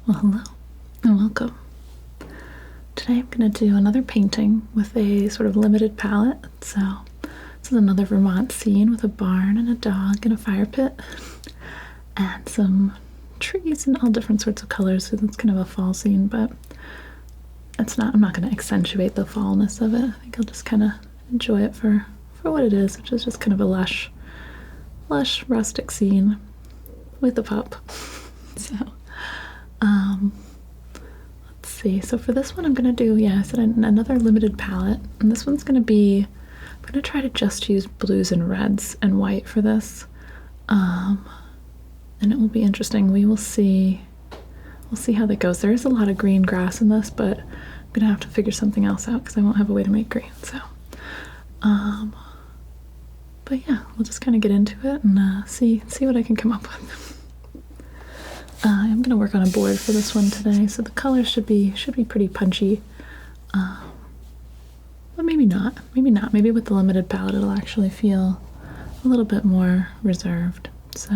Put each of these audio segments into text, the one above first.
Well, hello and welcome. Today I'm going to do another painting with a sort of limited palette. So this is another Vermont scene with a barn and a dog and a fire pit and some trees in all different sorts of colors. So it's kind of a fall scene, but I'm not going to accentuate the fallness of it. I think I'll just kind of enjoy it for what it is, which is just kind of a lush rustic scene with a pup. So let's see. So for this one, I'm gonna do, I said another limited palette, and this one's gonna be, I'm gonna try to just use blues and reds and white for this, and it will be interesting. We'll see how that goes. There is a lot of green grass in this, but I'm gonna have to figure something else out because I won't have a way to make green. So, but yeah, we'll just kind of get into it and see what I can come up with. I'm going to work on a board for this one today, so the colors should be pretty punchy, but maybe not. Maybe with the limited palette it'll actually feel a little bit more reserved. So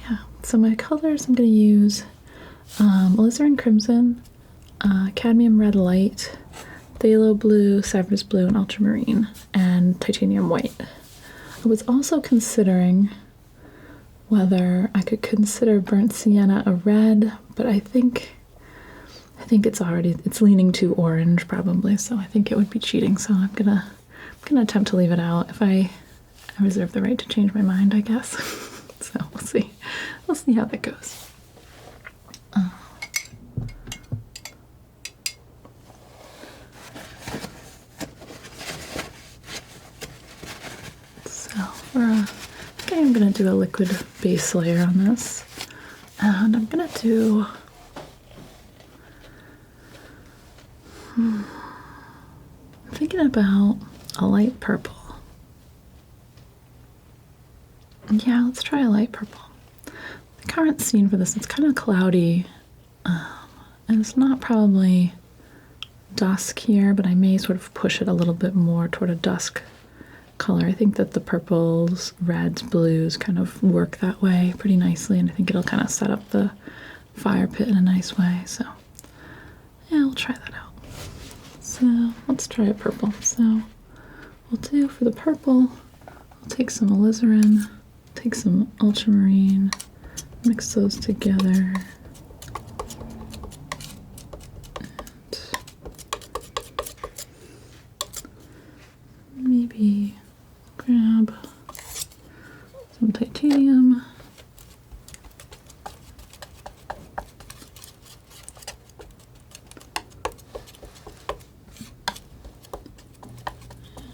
yeah, so my colors, I'm going to use alizarin crimson, cadmium red light, phthalo blue, cypress blue, and ultramarine, and titanium white. I was also considering whether I could consider burnt sienna a red, but I think it's leaning too orange probably, so I think it would be cheating. So I'm gonna attempt to leave it out. If I reserve the right to change my mind, I guess. So we'll see how that goes. I'm going to do a liquid base layer on this, and I'm going to do I'm thinking about a light purple. Yeah, let's try a light purple. The current scene for this, it's kind of cloudy, and it's not probably dusk here, but I may sort of push it a little bit more toward a dusk color. I think that the purples, reds, blues kind of work that way pretty nicely, and I think it'll kind of set up the fire pit in a nice way. So yeah, we'll try that out. So let's try a purple. So we'll do for the purple, I'll take some alizarin, take some ultramarine, mix those together. And maybe grab some titanium.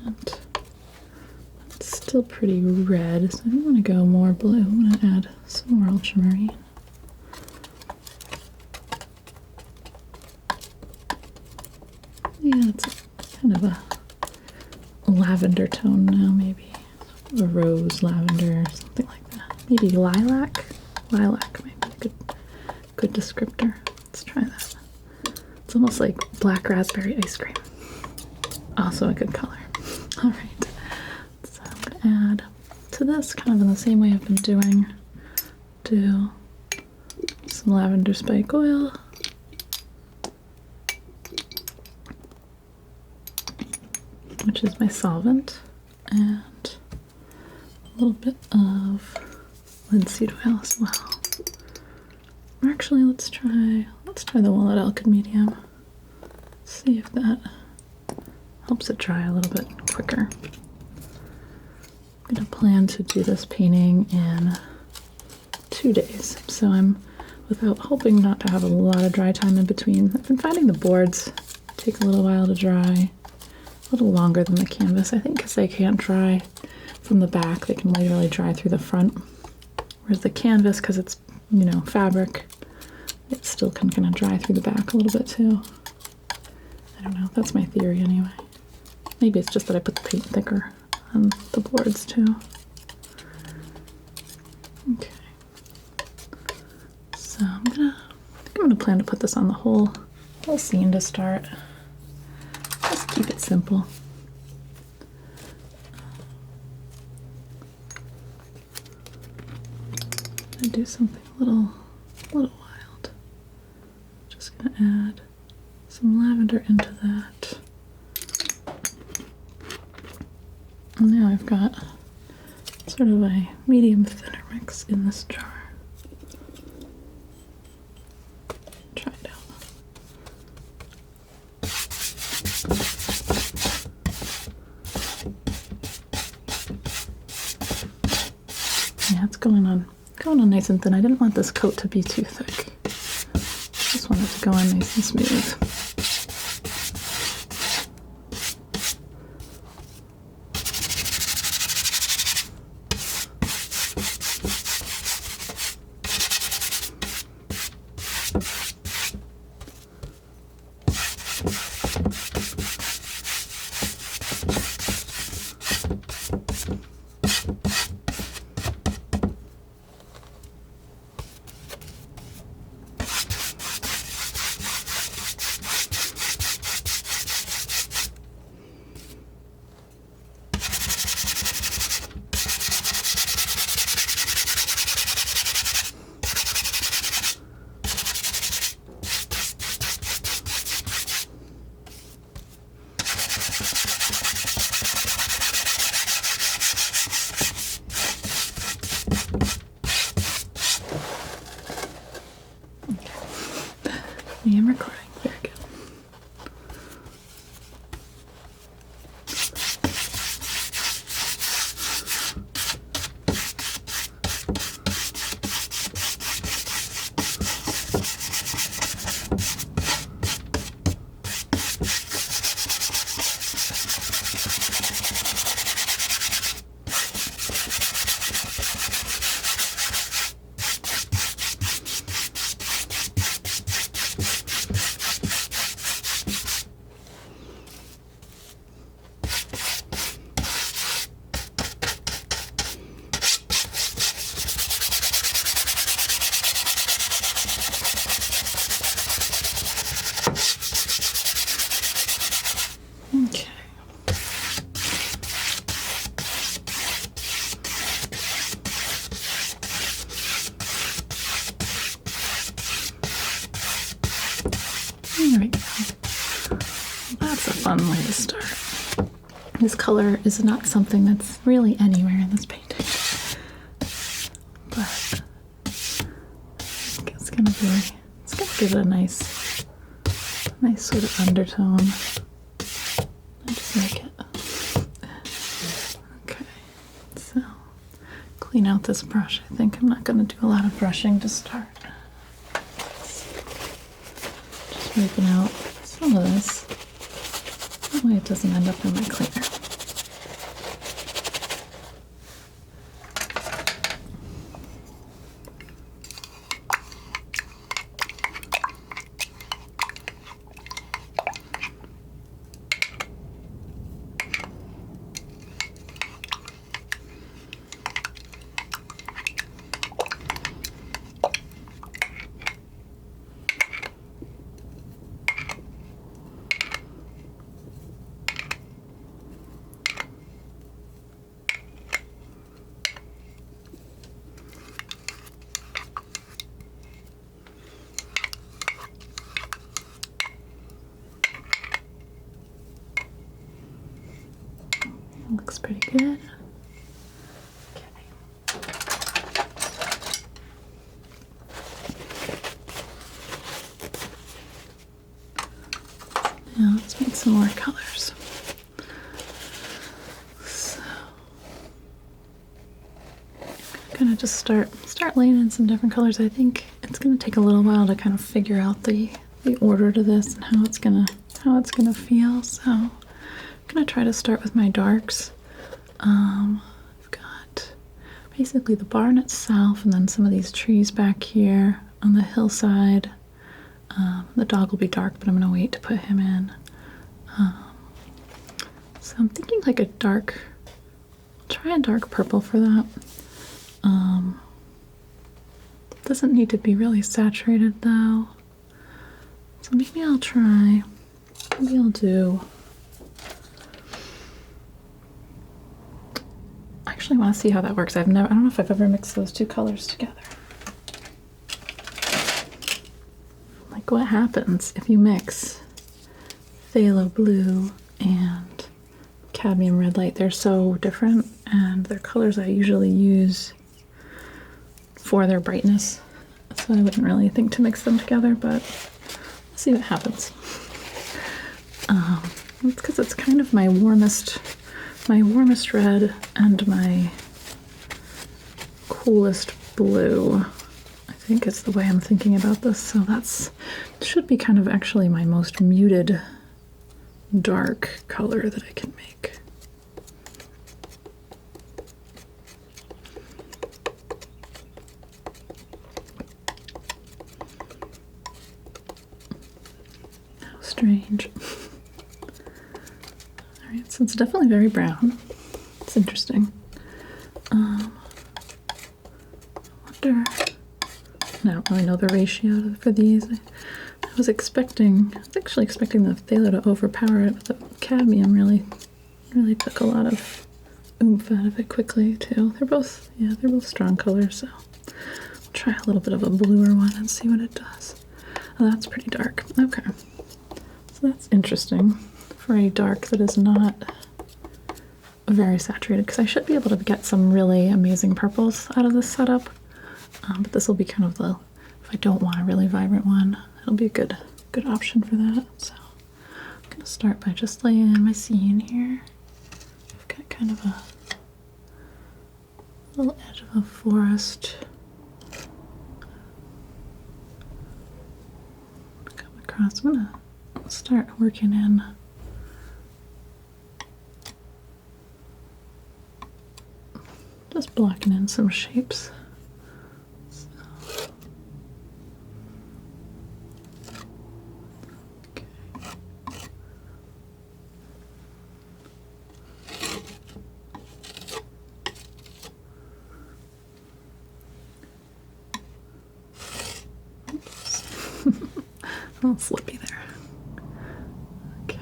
And it's still pretty red, so I don't want to go more blue. I'm going to add some more ultramarine. Yeah, it's kind of a lavender tone now, maybe a rose lavender, something like that. Maybe lilac maybe a good descriptor. Let's try that. It's almost like black raspberry ice cream. Also a good color. All right, so I'm gonna add to this, kind of in the same way I've been doing, do some lavender spike oil. Which is my solvent, and a little bit of linseed oil as well. Or actually, let's try the walnut alkyd medium. See if that helps it dry a little bit quicker. I'm gonna plan to do this painting in 2 days, so I'm hoping not to have a lot of dry time in between. I've been finding the boards take a little while to dry. A little longer than the canvas, I think, because they can't dry from the back. They can literally dry through the front. Whereas the canvas, because it's, fabric, it still can kind of dry through the back a little bit too. I don't know, that's my theory anyway. Maybe it's just that I put the paint thicker on the boards too. Okay. So I think I'm gonna plan to put this on the whole scene to start. Just keep it simple. I do something a little wild. gonna add some lavender into that. And now I've got sort of a medium thinner mix in this jar. Try it out. Yeah, it's going on nice and thin. I didn't want this coat to be too thick. Just want it to go on nice and smooth. I am recording. Very good. Okay. There we go. That's a fun way to start. This color is not something that's really anywhere in this painting, but it's gonna give it a nice sort of undertone. Just make it. Okay, so clean out this brush. I think I'm not going to do a lot of brushing to start. Just wiping out some of this. That way it doesn't end up in my cleaner. Looks pretty good. Okay. Now let's make some more colors. So I'm gonna just start laying in some different colors. I think it's gonna take a little while to kind of figure out the order to this and how it's gonna feel. So I'm gonna try to start with my darks. I've got basically the barn itself and then some of these trees back here on the hillside. The dog will be dark, but I'm gonna wait to put him in. So I'm thinking like a dark, try a dark purple for that. Doesn't need to be really saturated though. So maybe I'll do, I actually want to see how that works. I don't know if I've ever mixed those two colors together. like what happens if you mix phthalo blue and cadmium red light. They're so different, and they're colors I usually use for their brightness, so I wouldn't really think to mix them together, but we'll see what happens. It's because it's kind of my warmest red and my coolest blue, I think is the way I'm thinking about this. So that's should be kind of actually my most muted dark color that I can make. How strange. All right, so it's definitely very brown. It's interesting. I wonder. I don't really know the ratio for these. I was actually expecting the phthalo to overpower it, but the cadmium really took a lot of oomph out of it quickly too. They're both strong colors, so I'll try a little bit of a bluer one and see what it does. Oh, that's pretty dark. Okay, so that's interesting for a dark that is not very saturated, because I should be able to get some really amazing purples out of this setup. But this will be kind of if I don't want a really vibrant one, it'll be a good option for that. So I'm going to start by just laying in my scene here. I've got kind of a little edge of a forest. Come across. I'm going to start working in just blocking in some shapes. A little slippy there. Okay.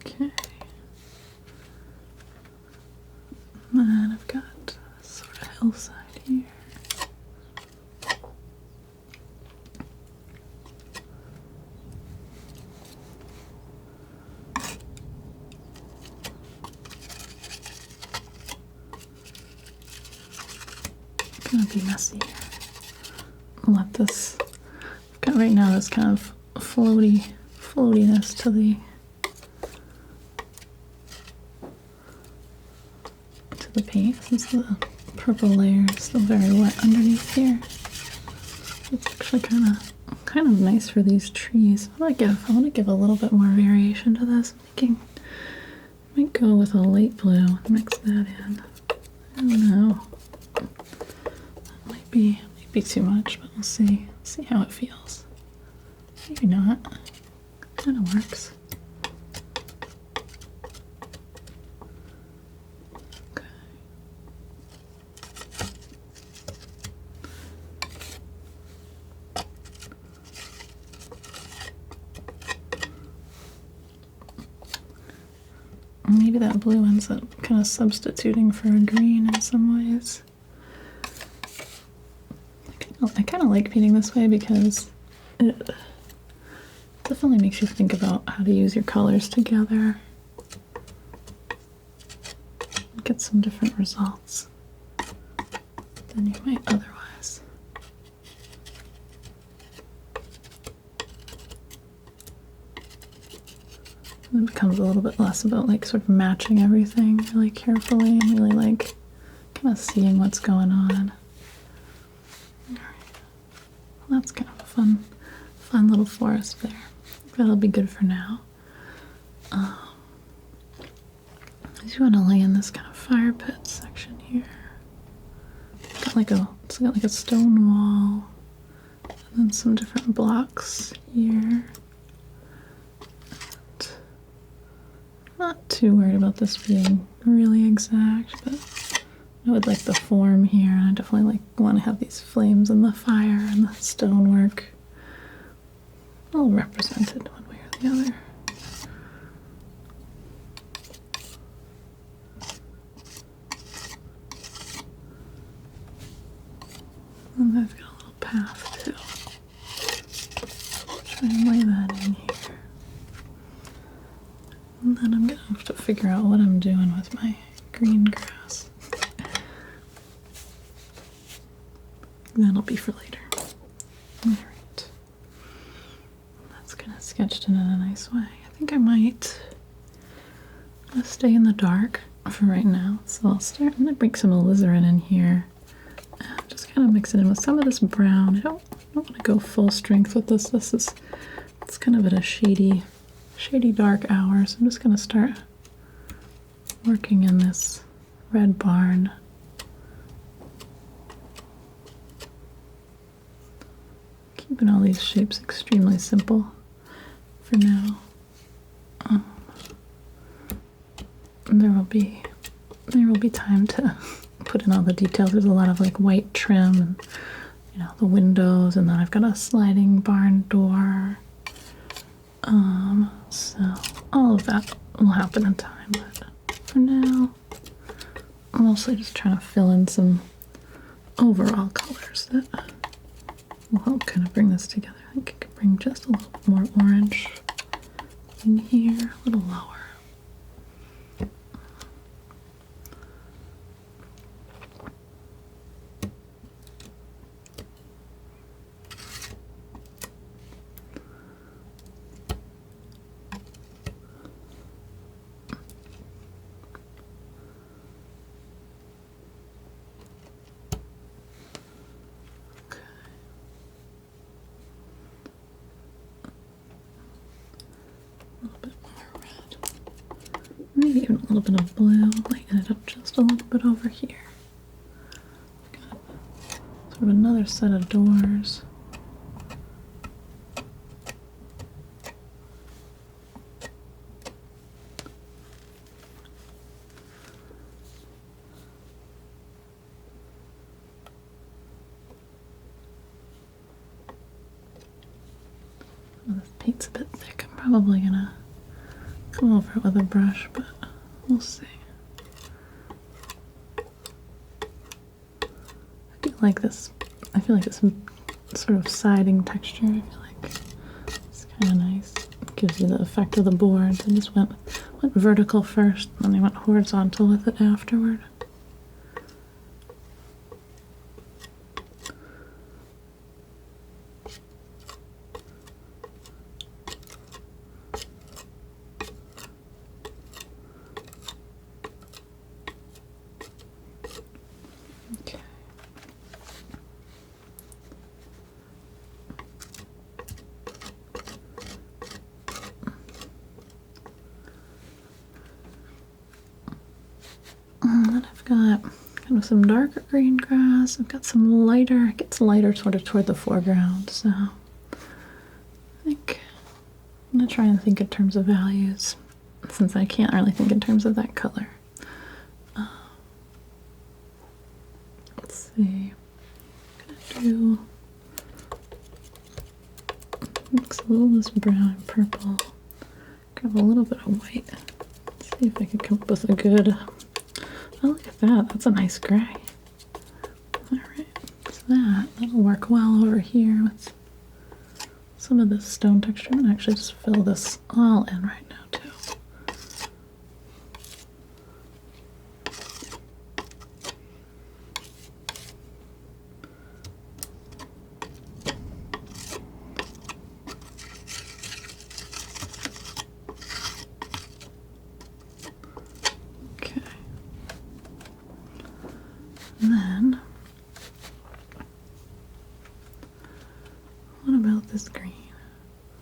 Okay. And then I've got a sort of hillside here. It's gonna be messy here. I'll let this, I've got right now this kind of floatiness to the paint, since the purple layer is still very wet underneath here. It's actually kind of nice for these trees. I want to give a little bit more variation to this. I might go with a light blue and mix that in. I don't know. That might be too much, but we'll see. See how it feels. Maybe not. Kind of works. Maybe that blue ends up kind of substituting for a green in some ways. I kind of like painting this way because it definitely makes you think about how to use your colors together. Get some different results than you might otherwise. It becomes a little bit less about like sort of matching everything really carefully and really like kind of seeing what's going on. Alright. Well, that's kind of a fun little forest there. That'll be good for now. I just want to lay in this kind of fire pit section here. It's got like a stone wall and then some different blocks here. Not too worried about this being really exact, but I would like the form here, and I definitely want to have these flames and the fire and the stonework all represented one way or the other. And I've got a little path too. Try and lay that in here. And then I'm gonna have to figure out what I'm doing with my green grass. That'll be for later. Alright. That's kind of sketched in a nice way. I think I might stay in the dark for right now. So I'm gonna bring some alizarin in here. Just kind of mix it in with some of this brown. I don't want to go full strength with this. It's kind of at a shady dark hour. So I'm just going to start working in this red barn. Keeping all these shapes extremely simple for now. And there will be time to put in all the details. There's a lot of like white trim and the windows, and then I've got a sliding barn door. So all of that will happen in time, but for now I'm mostly just trying to fill in some overall colors that will help kind of bring this together. I think I could bring just a little more orange in here, a little lower. Maybe even a little bit of blue, lighten it up just a little bit over here. Got sort of another set of doors. Oh, this paint's a bit thick. I'm probably gonna come over it with a brush, but we'll see. I do like this. I feel like it's some sort of siding texture. I feel like it's kind of nice. It gives you the effect of the boards. I just went vertical first, and then I went horizontal with it afterward. Got kind of some darker green grass. I've got some lighter, it gets lighter sort of toward the foreground, so I think I'm going to try and think in terms of values, since I can't really think in terms of that color. Let's see, I'm going to do, mix a little of this brown and purple, grab a little bit of white, see if I can come up with a good. Oh, look at that. That's a nice gray. Alright, so that'll work well over here with some of this stone texture. I'm going to actually just fill this all in right now, too. And then, what about this green?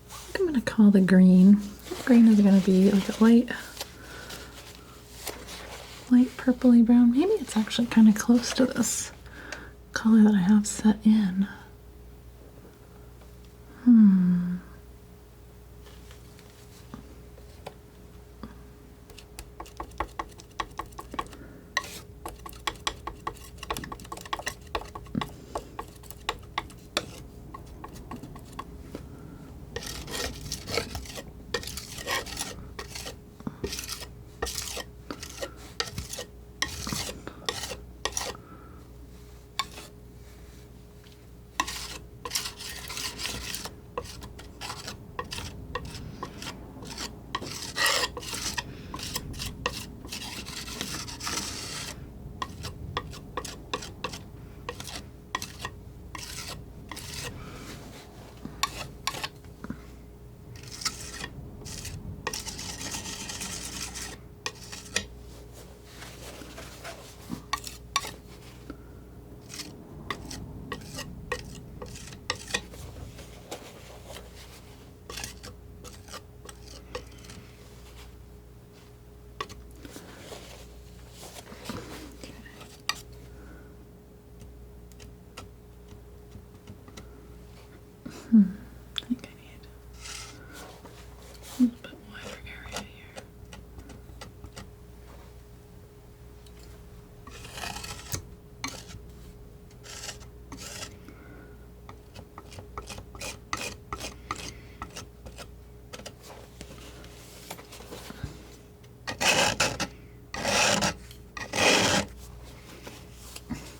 I think I'm going to call the green. Green is going to be like a light purpley brown. Maybe it's actually kind of close to this color that I have set in. I think I need a little bit wider area here.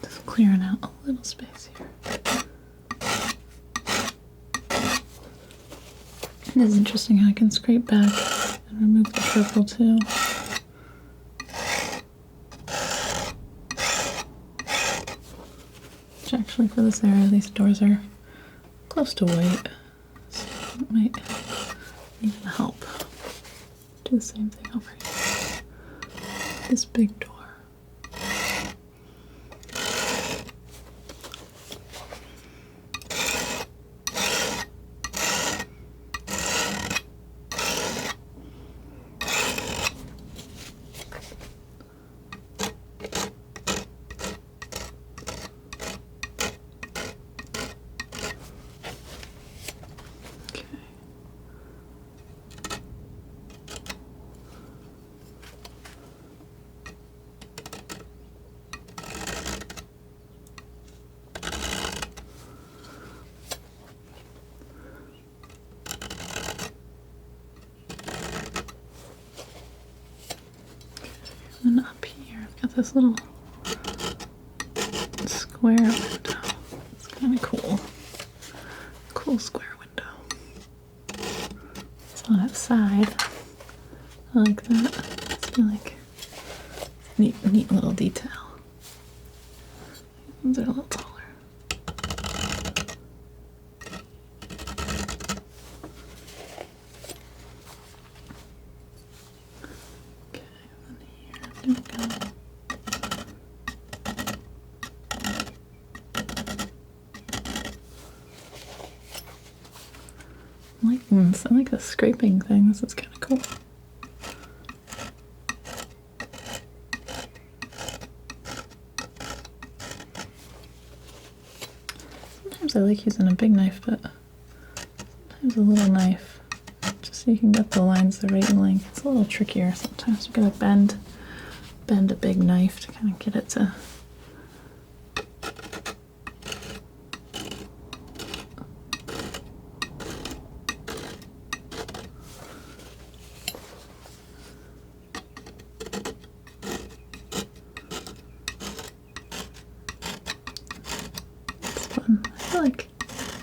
Just clearing out a little space here. It is interesting how I can scrape back and remove the purple too. Which actually for this area, these doors are close to white, so it might even help. Do the same thing over here. This big door. And up here, I've got this little square window. It's kind of cool. Cool square window. It's on its side. I like that. I feel like neat little detail. These are a little taller. I like the scraping thing. This is kind of cool. Sometimes I like using a big knife, but sometimes a little knife, just so you can get the lines the right length. It's a little trickier sometimes. You gotta bend a big knife to kind of get it to.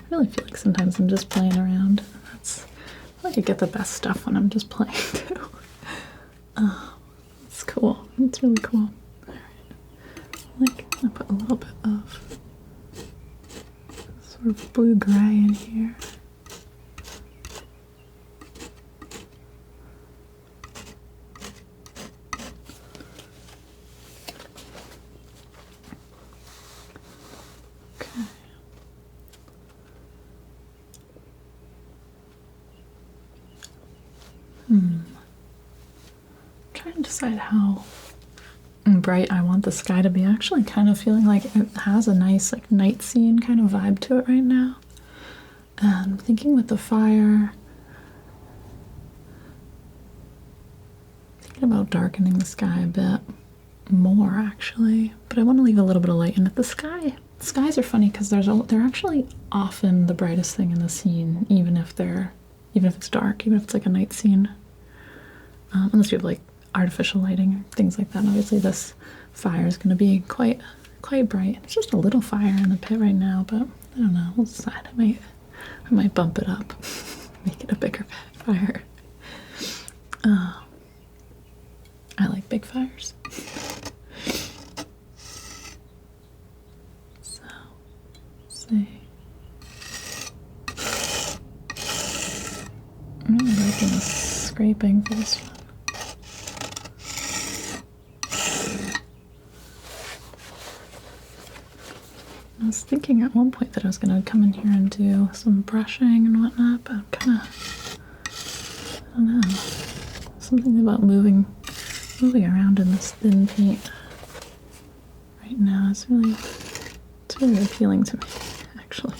I really feel like sometimes I'm just playing around. I like I get the best stuff when I'm just playing too. It's cool. It's really cool. Alright. I put a little bit of sort of blue-gray in here. Trying to decide how bright I want the sky to be. Actually kind of feeling like it has a nice like night scene kind of vibe to it right now. And I'm thinking with the fire, thinking about darkening the sky a bit more actually, but I want to leave a little bit of light in it. The skies are funny because they're actually often the brightest thing in the scene, even if it's dark, even if it's like a night scene. Unless you have like artificial lighting or things like that. Obviously this fire is going to be quite bright. It's just a little fire in the pit right now, but I don't know. We'll decide. I might bump it up, make it a bigger fire. I like big fires. So, let's see. I'm really liking the scraping for this one. I was thinking at one point that I was going to come in here and do some brushing and whatnot, but I'm kind of, I don't know, something about moving around in this thin paint right now is really appealing to me, actually.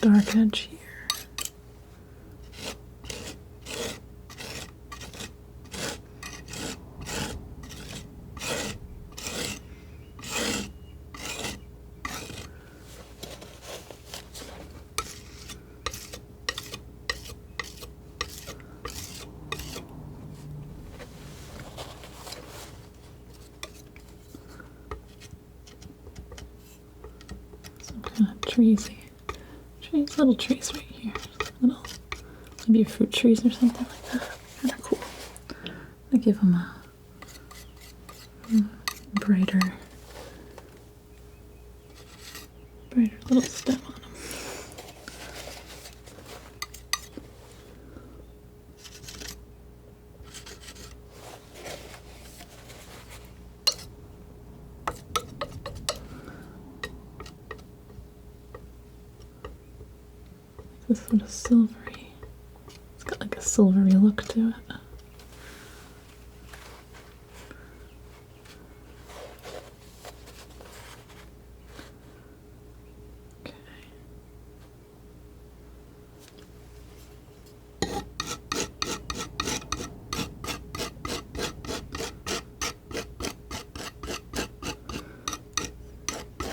dark edge here. Some kind of trees, little trees right here. Little, maybe fruit trees or something like that. Kind of cool. I give them a brighter little stem on them. This sort of silvery, it's got like a silvery look to it. Okay.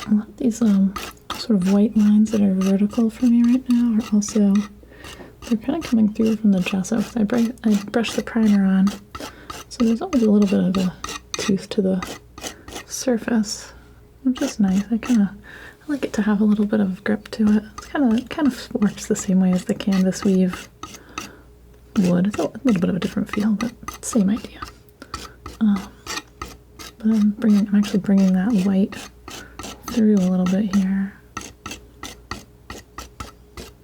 A lot of these sort of white lines that are vertical for me right now are also, they're kind of coming through from the gesso. I brush the primer on, so there's always a little bit of a tooth to the surface, which is nice. I like it to have a little bit of grip to it. It kind of works the same way as the canvas weave would. It's a little bit of a different feel, but same idea. But I'm actually bringing that white through a little bit here.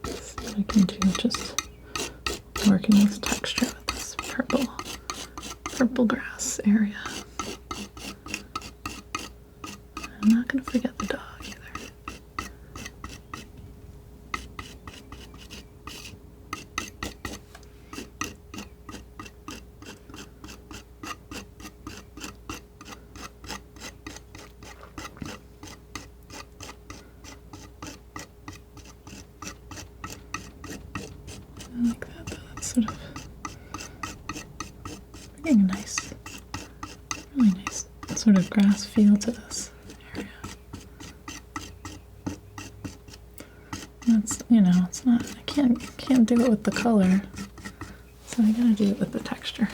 See what I can do, just working with texture with this purple grass area. I'm not going to forget the dog either. I like that, though. That's sort of bringing a really nice sort of grass feel to this area. That's, it's not, I can't do it with the color, so I gotta do it with the texture.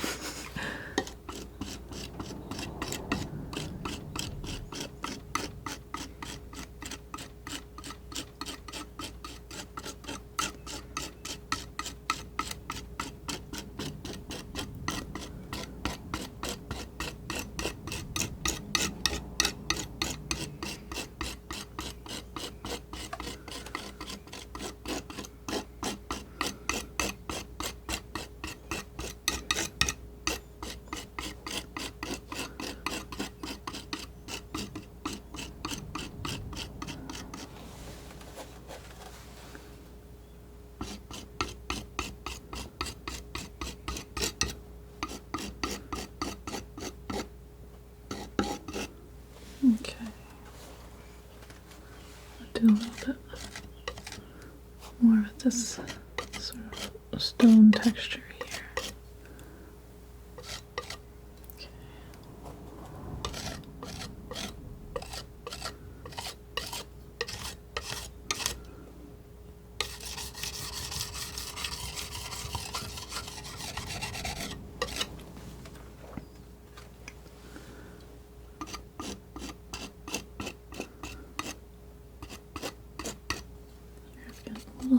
Okay, I'll do a little bit more of this sort of stone texture here. Okay.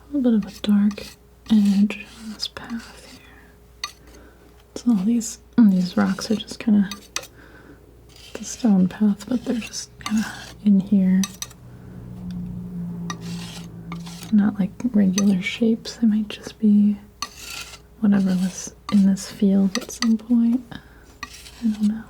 A little bit of a dark edge on this path here. So all these rocks are just kind of the stone path, but they're just kind of in here. Not like regular shapes. They might just be whatever was in this field at some point. I don't know.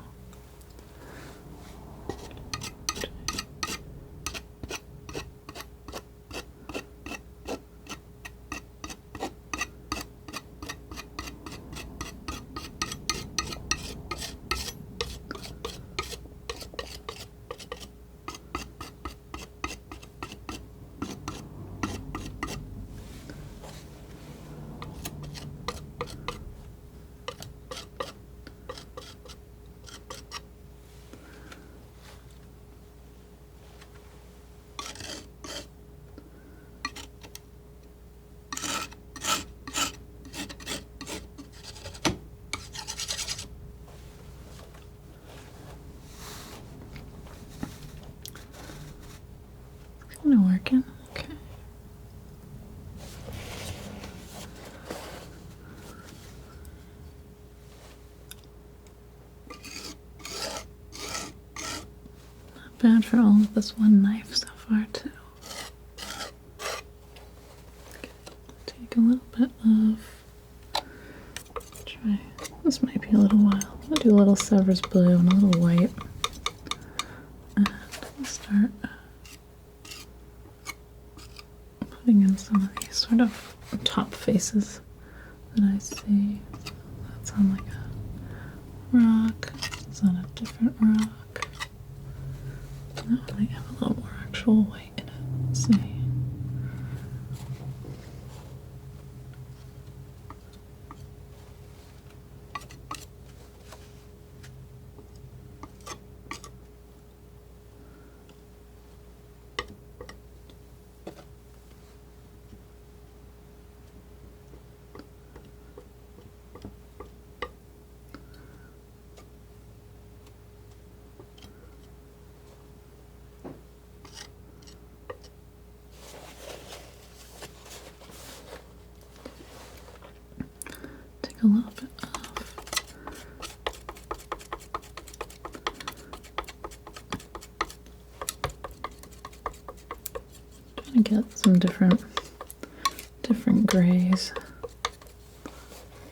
bad for all of this one knife so far, too. Okay, take a little bit of, try, this might be a little while. I'll do a little Sevres blue and a little white. And I'll start putting in some of these sort of top faces that I see. That's on like a rock. It's on a different rock. That one might have a little more actual white in it. Let's see. A little bit of trying to get some different grays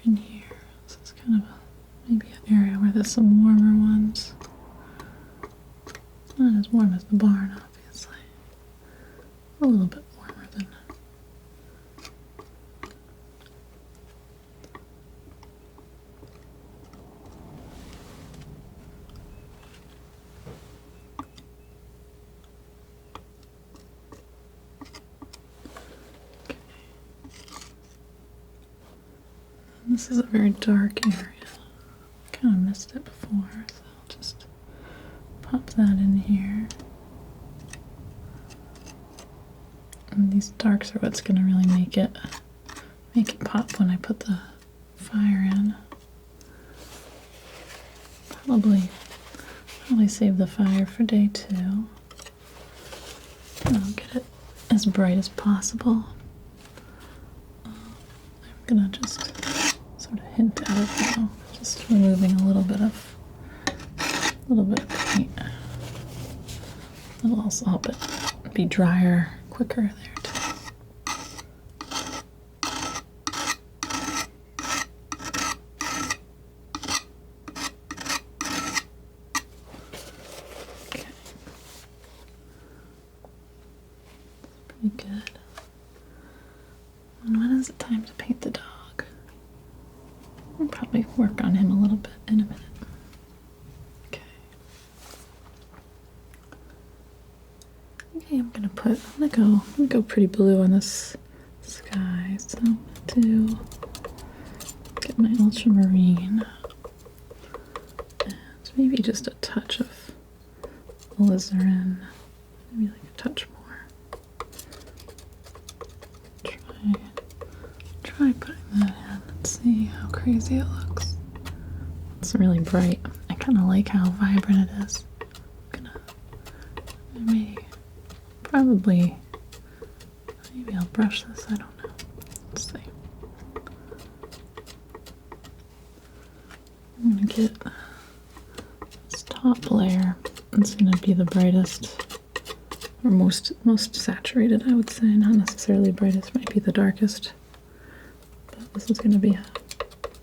in here. This is kind of maybe an area where there's some warmer ones. Not as warm as the barn, obviously. A little bit warmer than. This is a very dark area. Kind of missed it before, so I'll just pop that in here. And these darks are what's going to really make it pop when I put the fire in. Probably save the fire for day 2. And I'll get it as bright as possible. I'm gonna just sort of hint at it now, just removing a little bit of paint. It'll also help it be drier quicker there too. Okay. Pretty good. And when is it time to paint the dog? I'll probably work on him a little bit in a minute. Okay. Okay, I'm gonna go pretty blue on this sky. So I'm gonna get my ultramarine and maybe just a touch of alizarin, maybe like a touch more. Try putting that in and see how crazy it looks. It's really bright. I kind of like how vibrant it is. Maybe I'll brush this, I don't know. Let's see. I'm gonna get this top layer. It's gonna be the brightest, or most saturated, I would say. Not necessarily brightest, might be the darkest. But this is gonna be a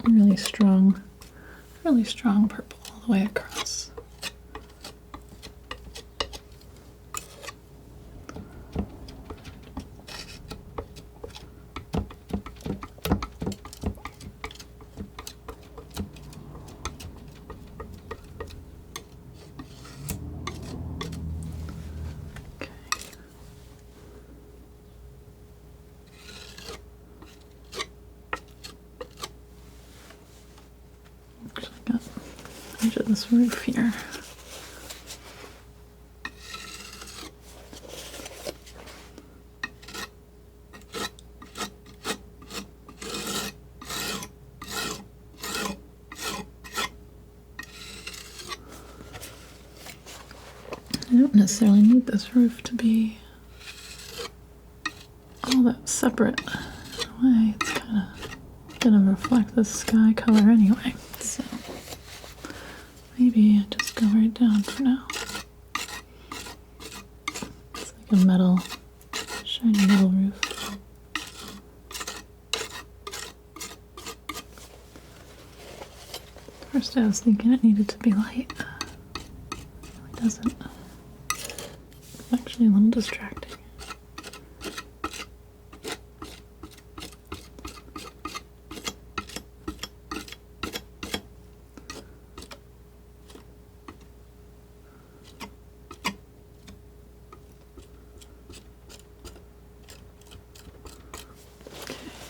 really strong purple all the way across. Measure this roof here. I don't necessarily need this roof to be all that separate. In a way, it's kind of gonna reflect the sky color anyway, so maybe I just go right down for now. like a metal, shiny metal roof. First I was thinking it needed to be light. It really doesn't. It's actually a little distracting.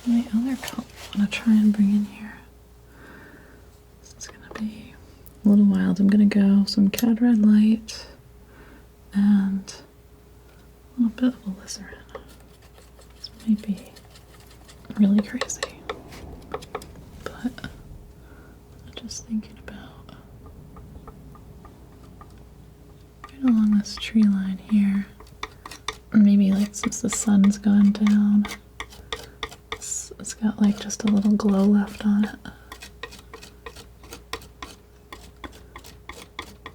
The other color I'm going to try and bring in here. This is going to be a little wild. I'm going to go some cad red light and a little bit of alizarin. This might be really crazy, but I'm just thinking about right along this tree line here. Maybe like since the sun's gone down, it's got like just a little glow left on it.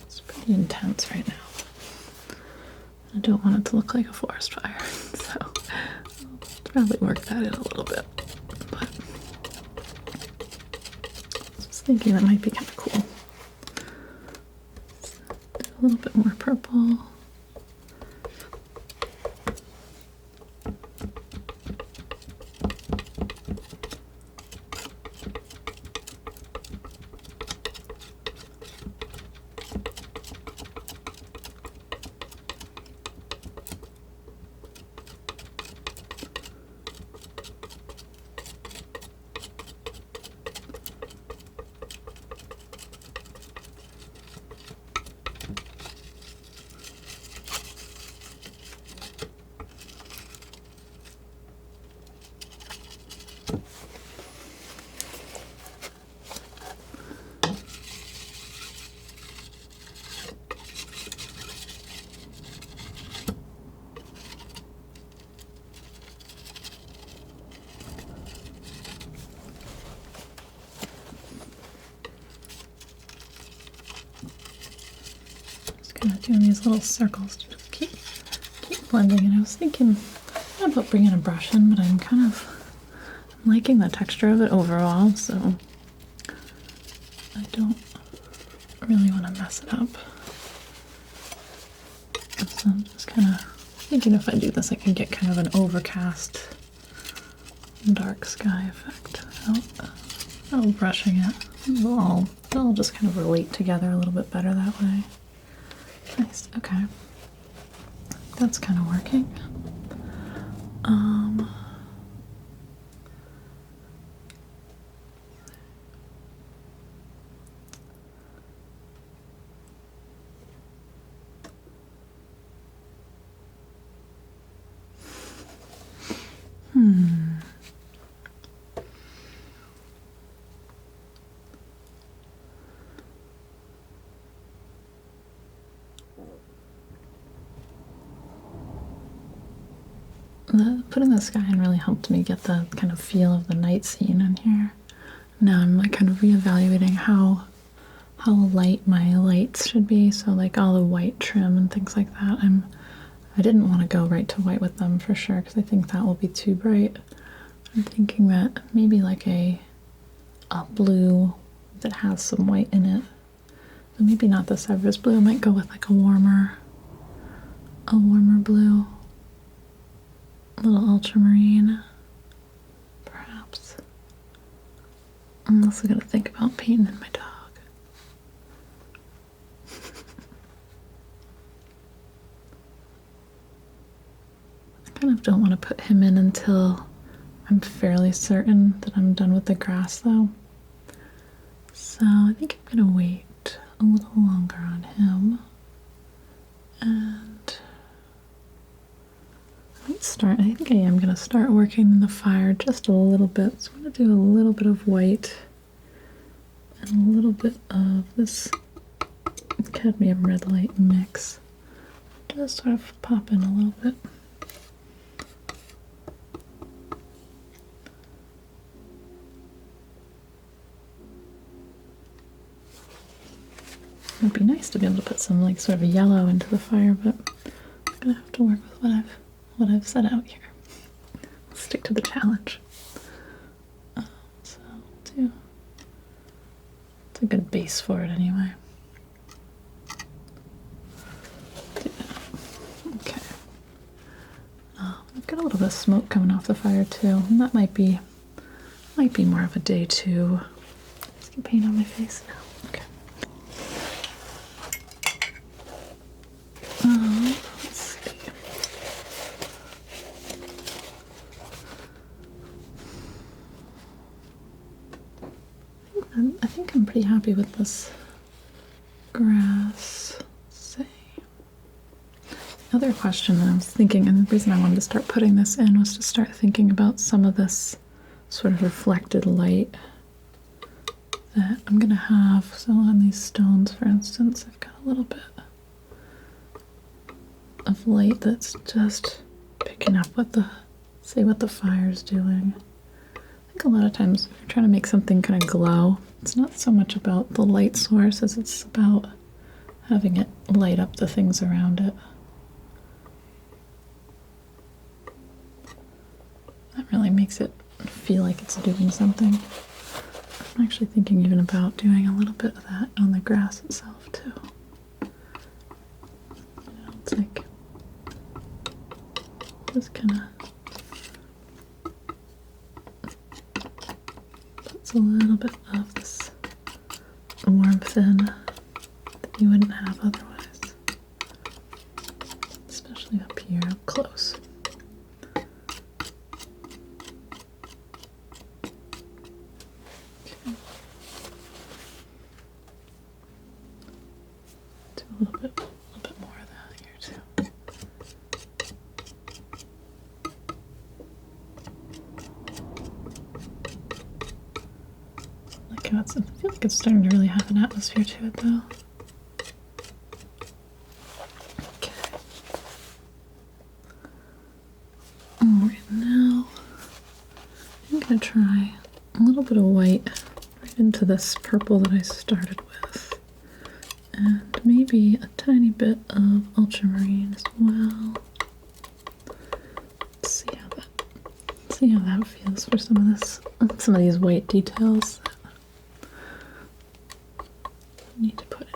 It's pretty intense right now. I don't want it to look like a forest fire, so I'll probably work that in a little bit. But I was just thinking that might be kind of cool. So do a little bit more purple. Doing these little circles to just keep blending. And I was thinking about bringing a brush in, but I'm liking the texture of it overall, so I don't really want to mess it up. So I'm just kind of thinking if I do this, I can get kind of an overcast, dark sky effect without brushing it. They'll all just kind of relate together a little bit better that way. Nice, okay. That's kind of working. Putting the sky in really helped me get the kind of feel of the night scene in here. Now I'm like kind of reevaluating how light my lights should be. So like all the white trim and things like that. I didn't want to go right to white with them for sure because I think that will be too bright. I'm thinking that maybe like a blue that has some white in it. So maybe not the Sevres blue. I might go with like a warmer blue. A little ultramarine, perhaps. I'm also going to think about painting my dog. I kind of don't want to put him in until I'm fairly certain that I'm done with the grass, though. So I think I'm going to wait a little longer on him. And I think I am going to start working in the fire just a little bit. So I'm going to do a little bit of white and a little bit of this cadmium red light mix. Just sort of pop in a little bit. It would be nice to be able to put some like sort of yellow into the fire, but I'm going to have to work with what I've set out here. I'll stick to the challenge. So it's a good base for it anyway. Do that. Okay. I've got a little bit of smoke coming off the fire too, and that might be more of a day 2. Just get paint on my face now. Okay. Let's see. I think I'm pretty happy with this grass. Let's see. Another question that I was thinking, and the reason I wanted to start putting this in was to start thinking about some of this sort of reflected light that I'm gonna have. So on these stones, for instance, I've got a little bit of light that's just picking up what the fire's doing. I think a lot of times if you're trying to make something kind of glow, it's not so much about the light source as it's about having it light up the things around it. That really makes it feel like it's doing something. I'm actually thinking even about doing a little bit of that on the grass itself too. It's like just kind of puts a little bit of this warmth in that you wouldn't have otherwise, especially up here up close. A little bit more of that here too. Like how I feel like it's starting to really have an atmosphere to it though. Okay. Alright, now I'm gonna try a little bit of white right into this purple that I started with. And maybe a tiny bit of ultramarine as well. Let's see how that feels for some of these white details that I need to put in.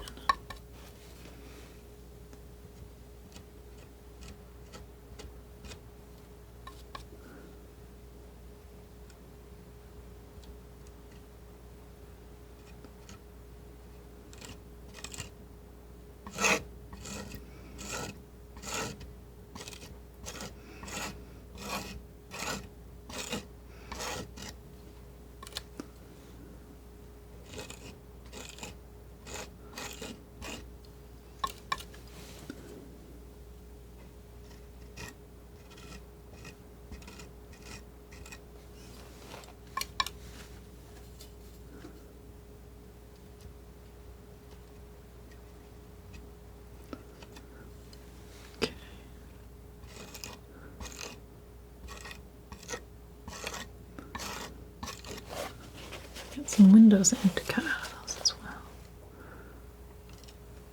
Some windows I need to cut out of those as well.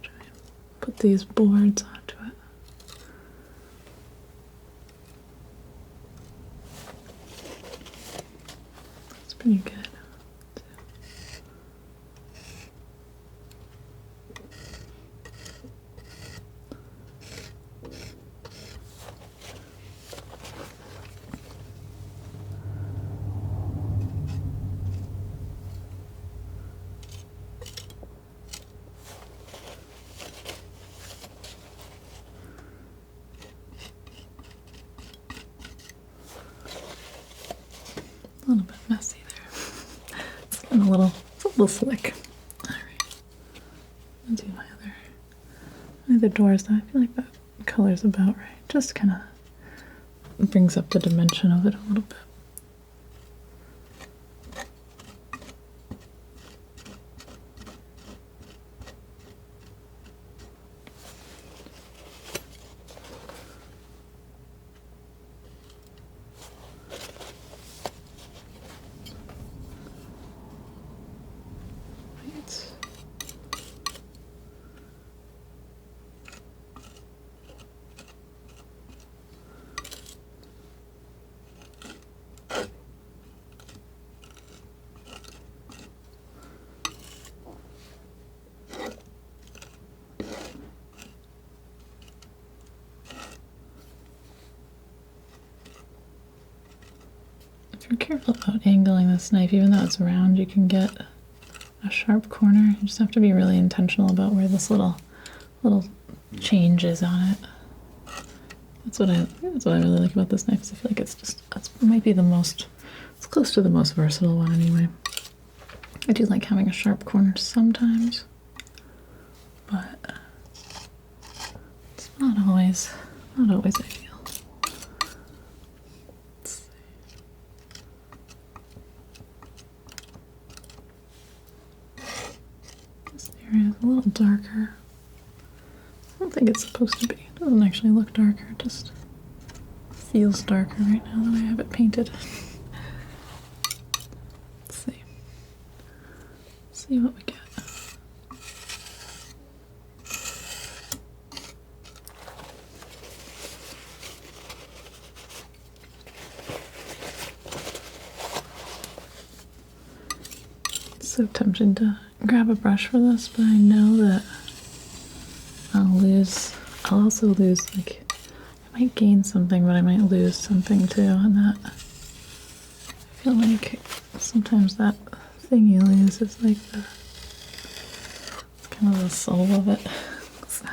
Try and put these boards onto it. That's pretty good. A little bit messy there. It's a little slick. Alright. I'll do my other doors now. I feel like that color's about right. Just kind of brings up the dimension of it a little bit. if you're careful about angling this knife, even though it's round, you can get a sharp corner. You just have to be really intentional about where this little change is on it. That's what I really like about this knife. Is I feel like it might be it's close to the most versatile one anyway. I do like having a sharp corner sometimes, but it's not always ideal. Let's see. This area is a little darker. I don't think it's supposed to be. It doesn't actually look darker, it just feels darker right now the way I have it painted. Let's see. See what we get. It's so tempted to grab a brush for this, but I know that I'll also lose, like, I might gain something, but I might lose something too, and that, I feel like sometimes that thing you lose is like it's kind of the soul of it. So,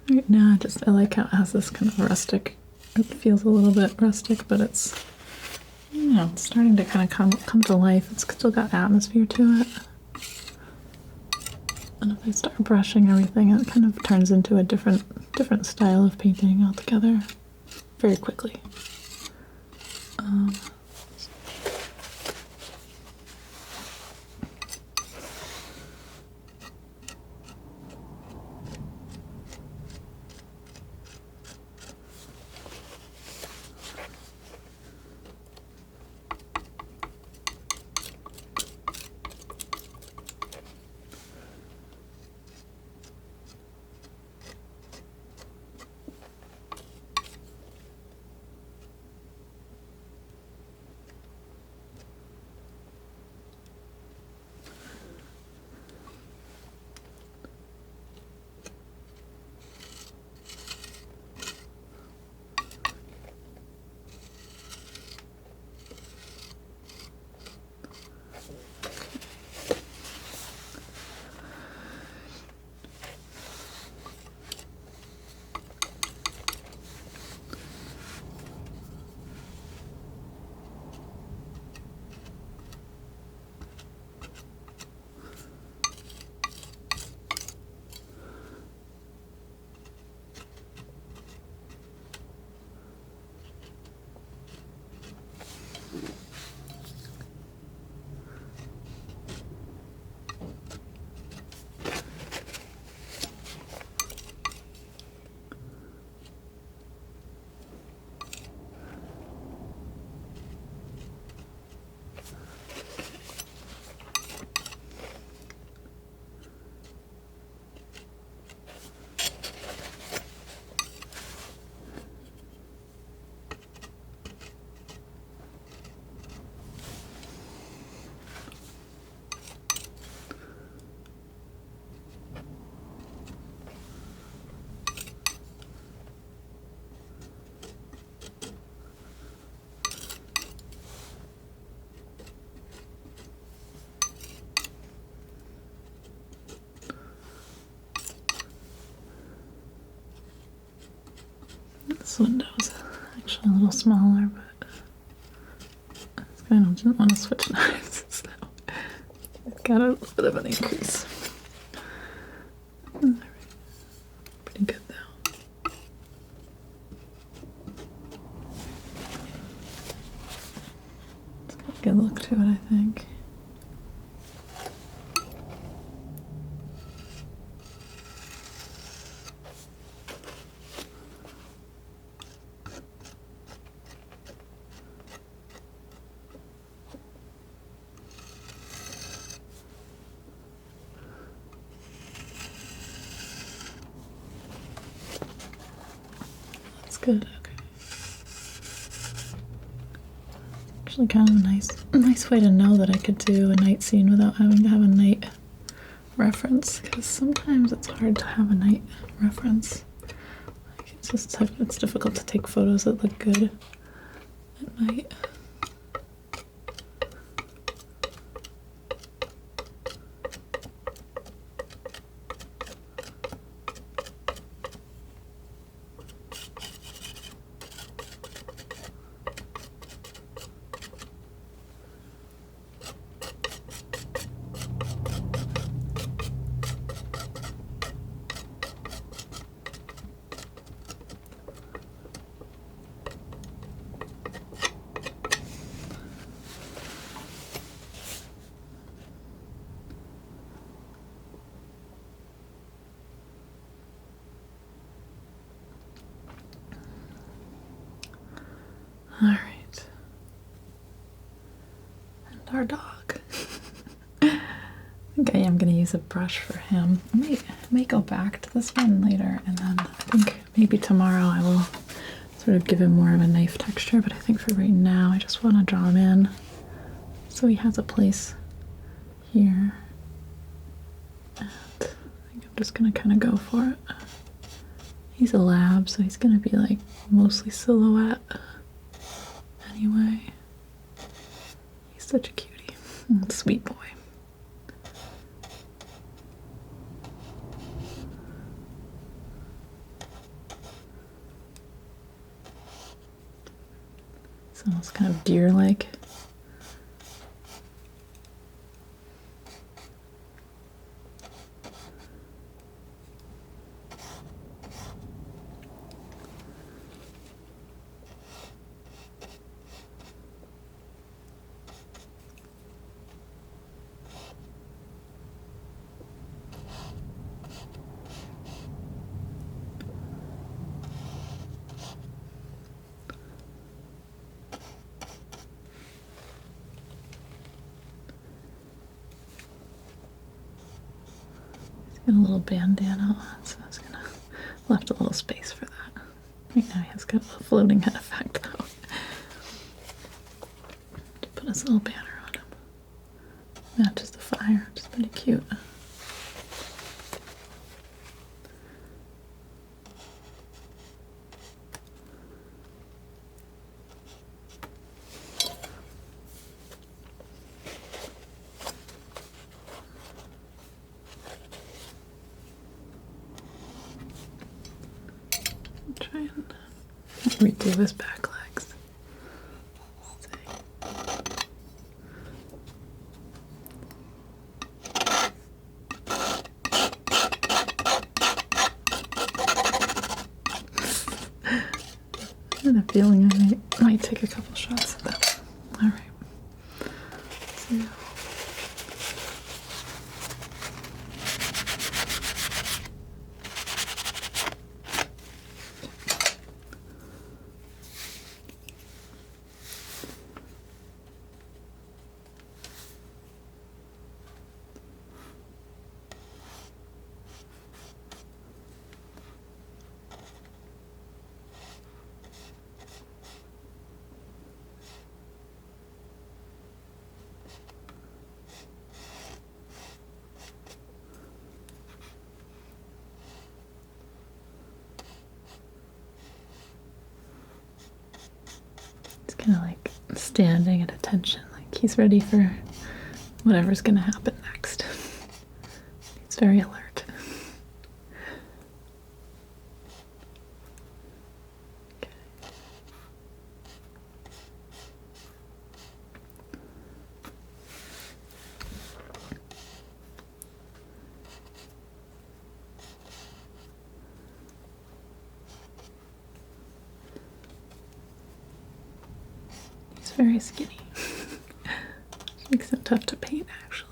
right now I like how it has this kind of rustic, it feels a little bit rustic, but it's, you know, it's starting to kind of come to life. It's still got atmosphere to it. And if I start brushing everything, it kind of turns into a different style of painting altogether very quickly. This window's actually a little smaller, but I kind of didn't want to switch knives, so I've got a little bit of an increase. Pretty good though. It's got a good look to it, I think. Good, okay. Actually kind of a nice way to know that I could do a night scene without having to have a night reference, because sometimes it's hard to have a night reference. Like it's difficult to take photos that look good at night. All right. And our dog. Okay, I'm gonna use a brush for him. I may go back to this one later, and then I think maybe tomorrow I will sort of give him more of a knife texture, but I think for right now I just want to draw him in so he has a place here. And I think I'm just gonna kind of go for it. He's a lab, so he's gonna be like mostly silhouette anyway. He's such a cutie. Sweet boy. It's almost kind of deer-like. Got a little bandana on, so I was gonna left a little space for that. Right now he has got a floating head effect though. To put his little banner on him. Matches the fire, which is pretty cute. Try and redo his back legs. Let's see. I had a feeling I might take a couple shots of that. All right. So, it's kind of like standing at attention, like he's ready for whatever's going to happen next. He's very alert. Okay. He's very skinny. Which makes him tough to paint, actually.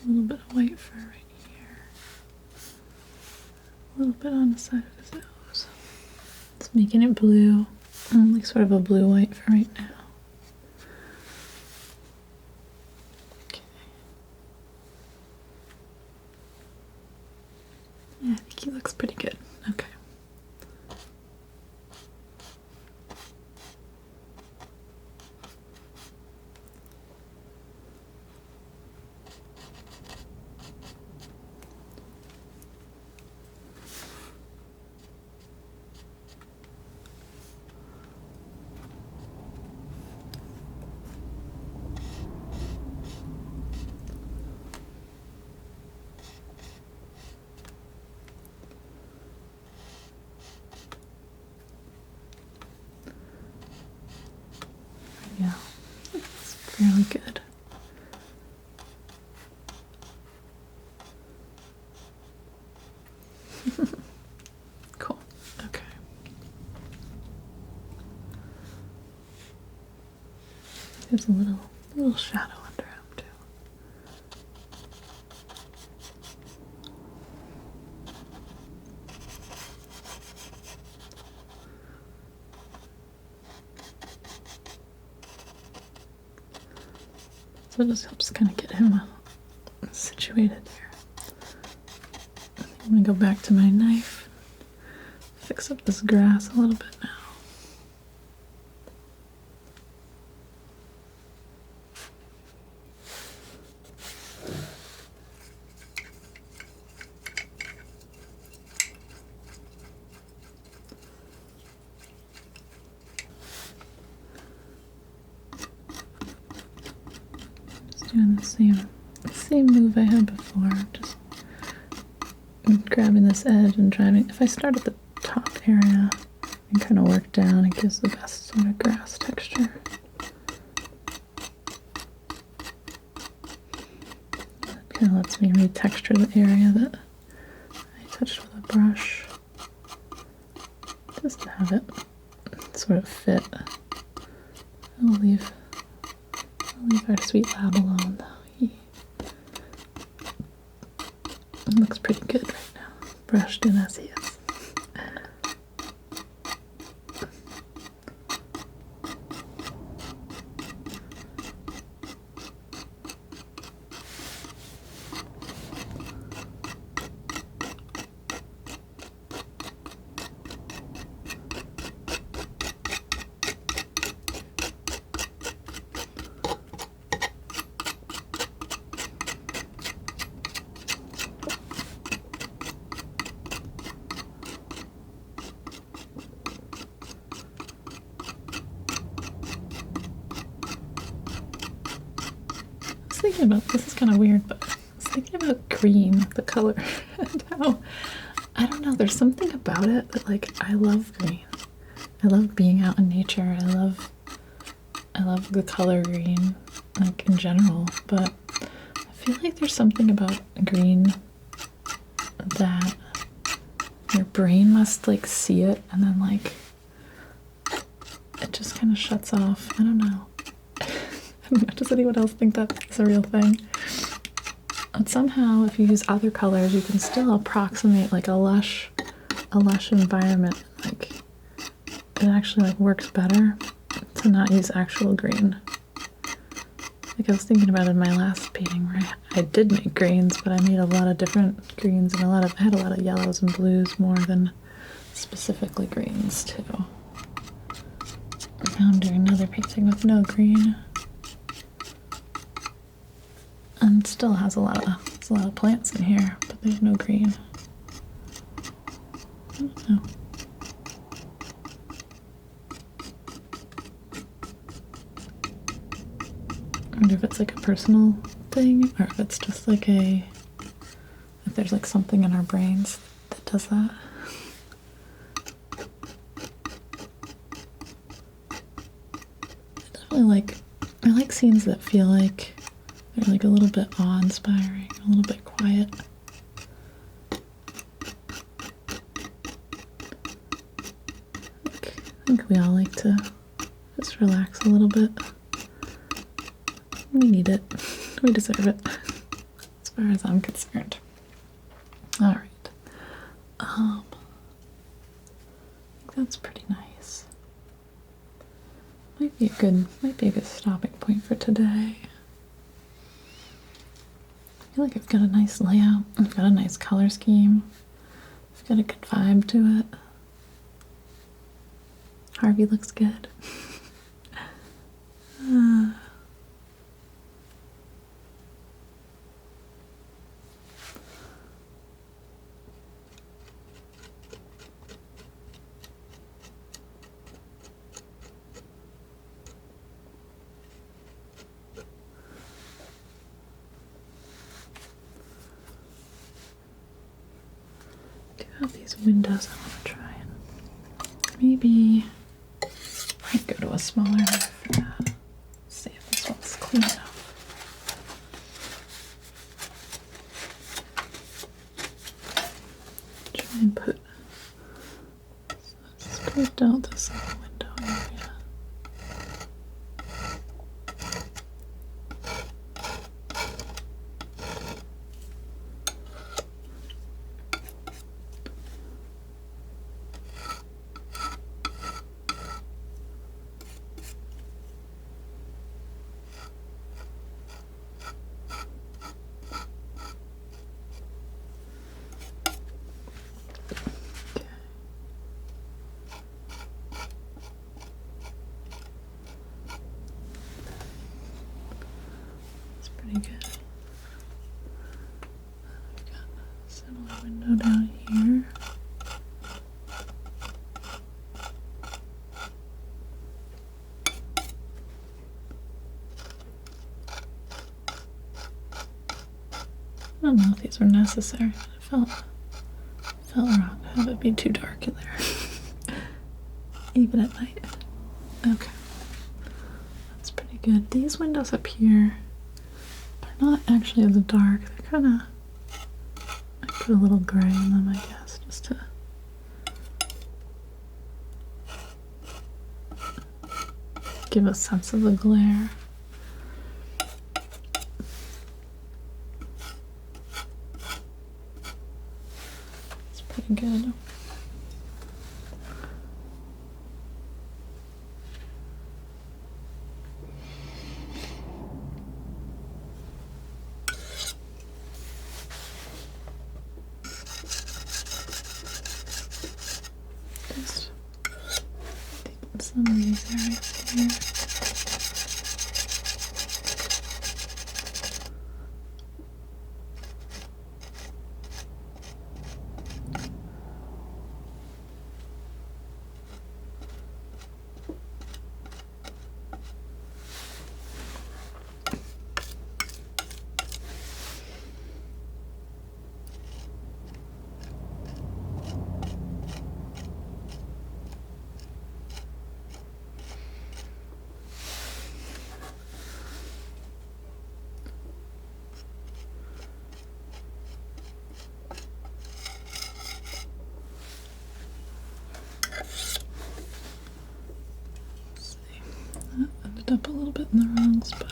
A little bit of white fur right here. A little bit on the side of his nose. It's making it blue. Like sort of a blue-white for right now. Okay. Yeah, I think he looks pretty good. Okay. Yeah, it's fairly good. Cool. Okay. There's a little shadow under him too. So it just helps kind of get him situated there. I'm gonna go back to my knife, fix up this grass a little bit now. Doing the same move I had before, just grabbing this edge and driving. If I start at the top area and kind of work down, it gives the best sort of grass texture. It kind of lets me retexture the area that I touched with a brush, just to have it sort of fit. I'll leave our sweet lab alone, though. He looks pretty good right now, brushed in as he is. Thinking about this is kind of weird, but I was thinking about green, the color, and how I don't know. There's something about it that, like, I love green. I love being out in nature. I love the color green, like in general. But I feel like there's something about green that your brain must like see it, and then like it just kind of shuts off. I don't know. Does anyone else think that's a real thing? And somehow, if you use other colors, you can still approximate like a lush environment. Like it actually like works better to not use actual green. Like I was thinking about in my last painting where I did make greens, but I made a lot of different greens and I had a lot of yellows and blues more than specifically greens too. Now I'm doing another painting with no green. And it still has a lot of plants in here, but there's no green. I don't know. I wonder if it's like a personal thing, or if it's just like if there's like something in our brains that does that. I like scenes that feel like they're like a little bit awe-inspiring, a little bit quiet. I think we all like to just relax a little bit. We need it. We deserve it, as far as I'm concerned. All right. I think that's pretty nice. Might be a good stopping point for today. I feel like I've got a nice layout. I've got a nice color scheme. I've got a good vibe to it. Harvey looks good. Do have these windows I want to try and maybe might go to a smaller knife for that. See if this one's clean enough. Try and put out this little window area. don't know if these were necessary, but it felt wrong to have it be too dark in there. Even at night. Okay. That's pretty good. These windows up here are not actually as dark. They're kind of... I put a little gray in them, I guess, just to... give a sense of the glare. It's pretty good. Just taking some of these areas here. Up a little bit in the wrong spot.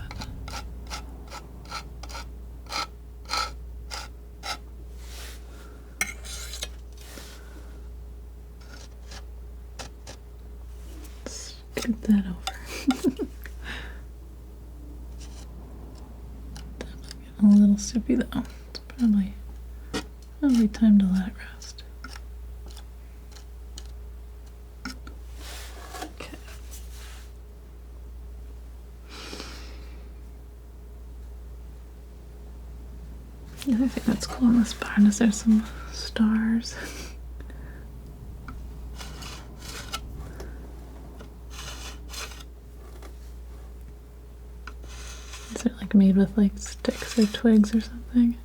Scoot that over. Getting a little soupy though. It's probably time to let it rest. The other thing that's cool in this barn is there's some stars. Is it like made with like sticks or twigs or something?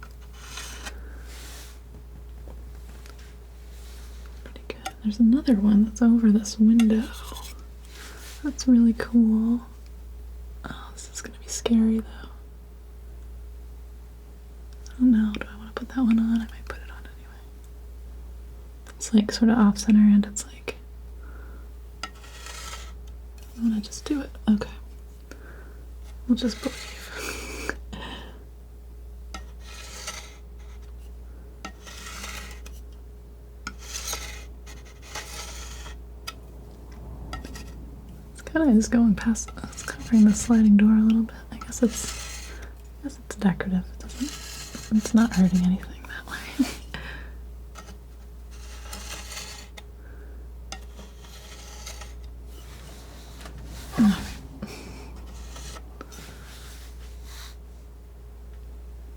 Pretty good. There's another one that's over this window. That's really cool. Oh, this is gonna be scary though. I don't know, do I want to put that one on? I might put it on anyway. It's like sort of off center and it's like, I want to just do it. Okay. We'll just believe. It's kind of is going past, it's covering the sliding door a little bit. I guess it's decorative. It's not hurting anything that way. Alright.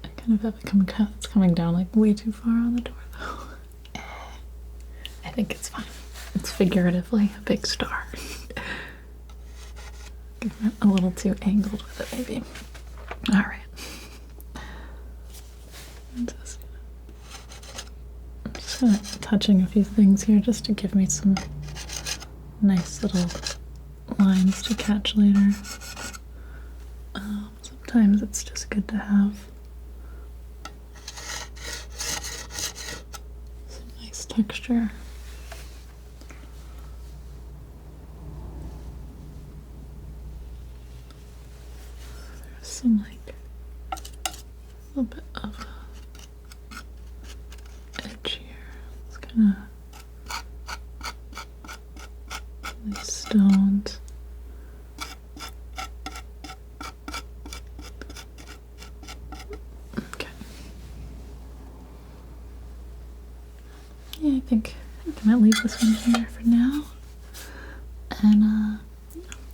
I kind of have it it's coming down like way too far on the door though. I think it's fine. It's figuratively a big star. Getting it a little too angled with it maybe. Alright. I'm just kind of touching a few things here just to give me some nice little lines to catch later. Sometimes it's just good to have some nice texture. There's some like a little bit of edge here. It's kind of these stones. Okay. Yeah, I think I might leave this one here for now, and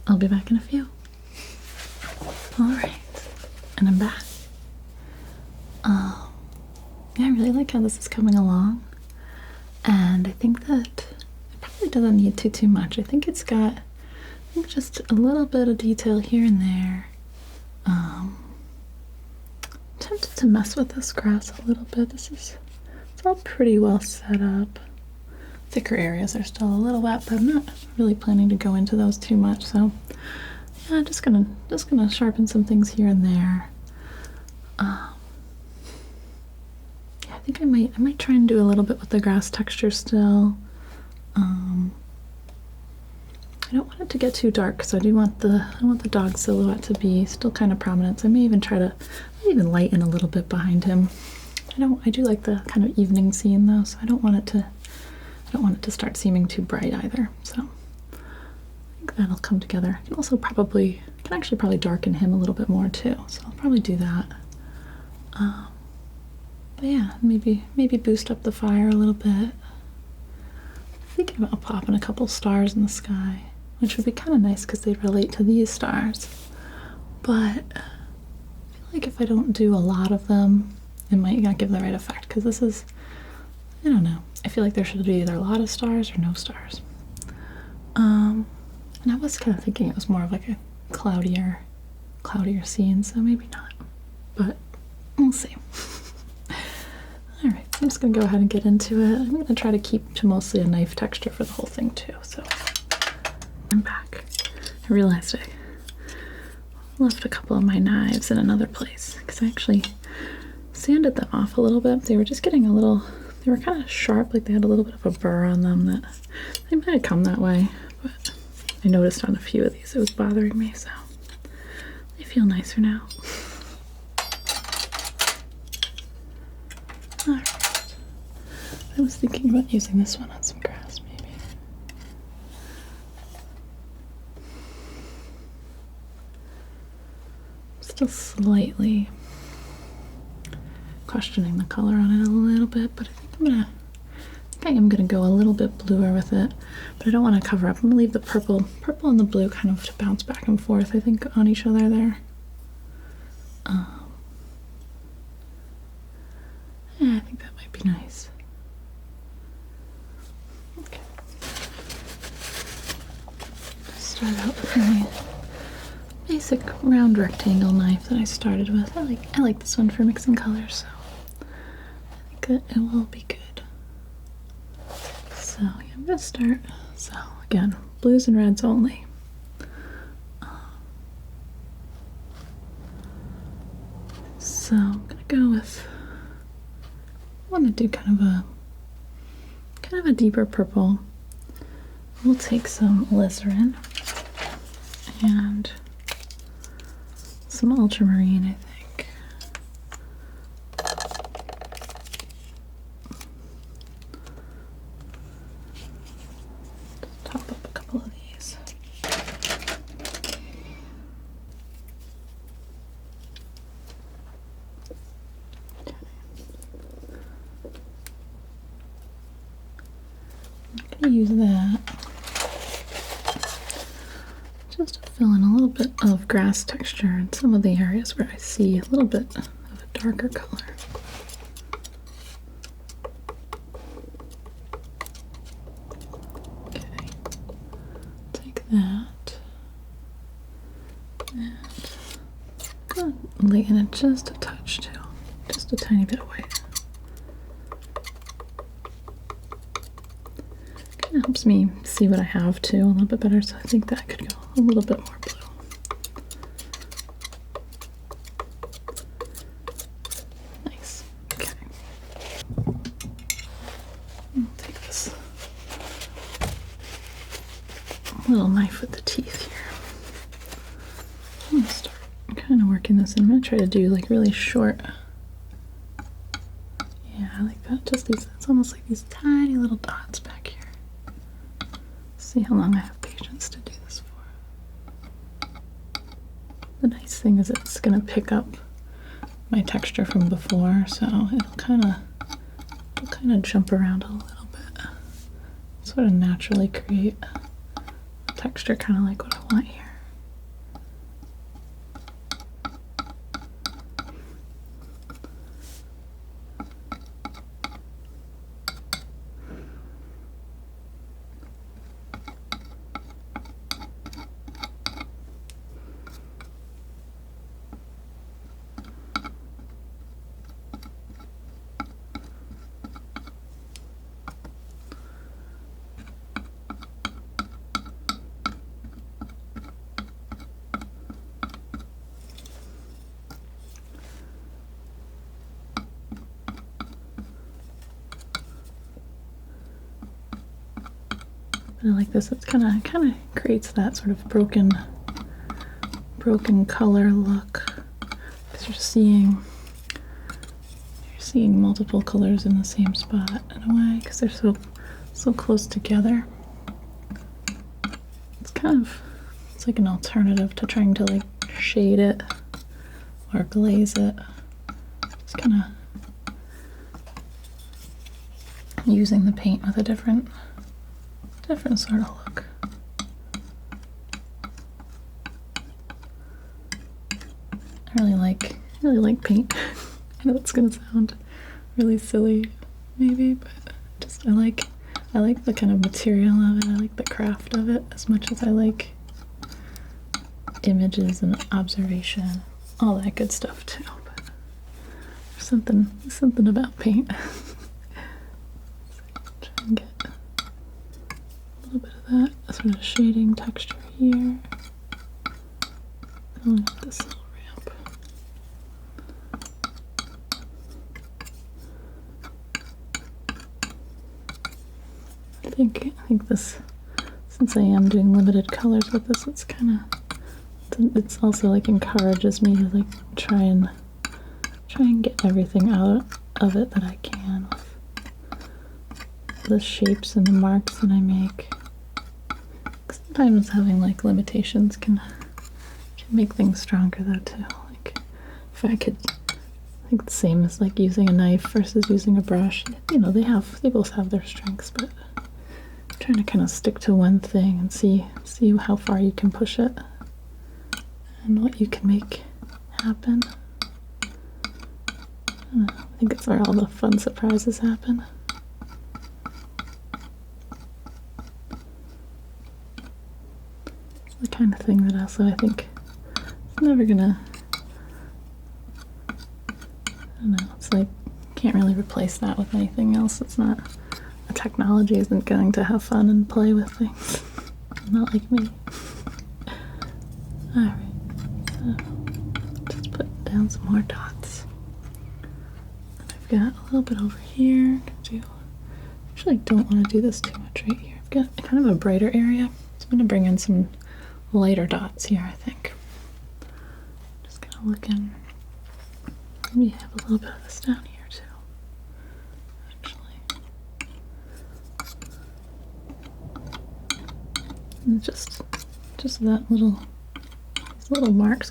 I'll be back in a few. All right, and I'm back. Yeah, I really like how this is coming along, and I think that it probably doesn't need too much. I think it's got just a little bit of detail here and there tempted to mess with this grass a little bit. It's all pretty well set up. Thicker areas are still a little wet, but I'm not really planning to go into those too much. So yeah, just gonna sharpen some things here and there. Yeah, I think I might try and do a little bit with the grass texture still. I don't want it to get too dark, so I want the dog silhouette to be still kind of prominent. So I may even try to even lighten a little bit behind him. I do like the kind of evening scene though, so I don't want it to start seeming too bright either. So I think that'll come together. I can also probably darken him a little bit more too. So I'll probably do that. But yeah, maybe boost up the fire a little bit. Thinking about popping a couple stars in the sky, which would be kind of nice because they relate to these stars. But I feel like if I don't do a lot of them, it might not give the right effect, because this is, I don't know. I feel like there should be either a lot of stars or no stars. And I was kind of thinking it was more of like a cloudier scene, so maybe not. But we'll see. Alright, so I'm just going to go ahead and get into it. I'm going to try to keep to mostly a knife texture for the whole thing too. So I'm back. I realized I left a couple of my knives in another place because I actually sanded them off a little bit. They were just getting they were kind of sharp, like they had a little bit of a burr on them. That they might have come that way, but I noticed on a few of these it was bothering me, so they feel nicer now. Alright. I was thinking about using this one on some grass, maybe. Still slightly questioning the color on it a little bit, but I think I am gonna go a little bit bluer with it, but I don't want to cover up. I'm gonna leave the purple and the blue kind of to bounce back and forth, I think, on each other there. Yeah, I think that might be nice. Okay. Start out with my basic round rectangle knife that I started with. I like this one for mixing colors, so I think that it will be good. So yeah, I'm gonna start. So again, blues and reds only. So I'm gonna go with. I want to do kind of a deeper purple. We'll take some alizarin and some ultramarine, I think. Top up a couple of these. I'm going to use that just to fill in a little bit of grass texture in some of the areas where I see a little bit of a darker color. Okay, take that and go lighten it just a touch too, just a tiny bit of white. Kind of helps me see what I have too a little bit better, so I think that could go a little bit more blue. Nice. Okay. I'll take this little knife with the teeth here. I'm gonna start kind of working this in. I'm gonna try to do like really short. Yeah, I like that. Just these, it's almost like these tiny little dots back here. See how long I have patience to do this for. The nice thing is it's going to pick up my texture from before, so it'll kind of jump around a little bit. Sort of naturally create a texture kind of like what I want here. I like this. It's kind of creates that sort of broken color look, because you're seeing multiple colors in the same spot in a way, because they're so close together. It's like an alternative to trying to like shade it or glaze it. It's kind of using the paint with a different sort of look. I really like paint. I know it's gonna sound really silly, maybe, but I like the kind of material of it. I like the craft of it as much as I like images and observation, all that good stuff too. But there's something about paint. Try and get a little bit of that sort of shading texture here. Going with this little ramp. I think this, since I am doing limited colors with this, it's also like encourages me to like try and get everything out of it that I can with the shapes and the marks that I make. Sometimes having like limitations can make things stronger though too. Like if I think the same as like using a knife versus using a brush. You know, they both have their strengths, but I'm trying to kind of stick to one thing and see how far you can push it and what you can make happen. I think it's where all the fun surprises happen. It's the kind of thing that also I think it's never gonna, I don't know, it's like can't really replace that with anything else. It's not, the technology isn't going to have fun and play with things. Not like me. Alright, so just put down some more dots. And I've got a little bit over here. Actually don't want to do this too much right here. I've got kind of a brighter area, so I'm going to bring in some lighter dots here, I think. Just kind of looking. Maybe have a little bit of this down here too. Actually. And just that these little marks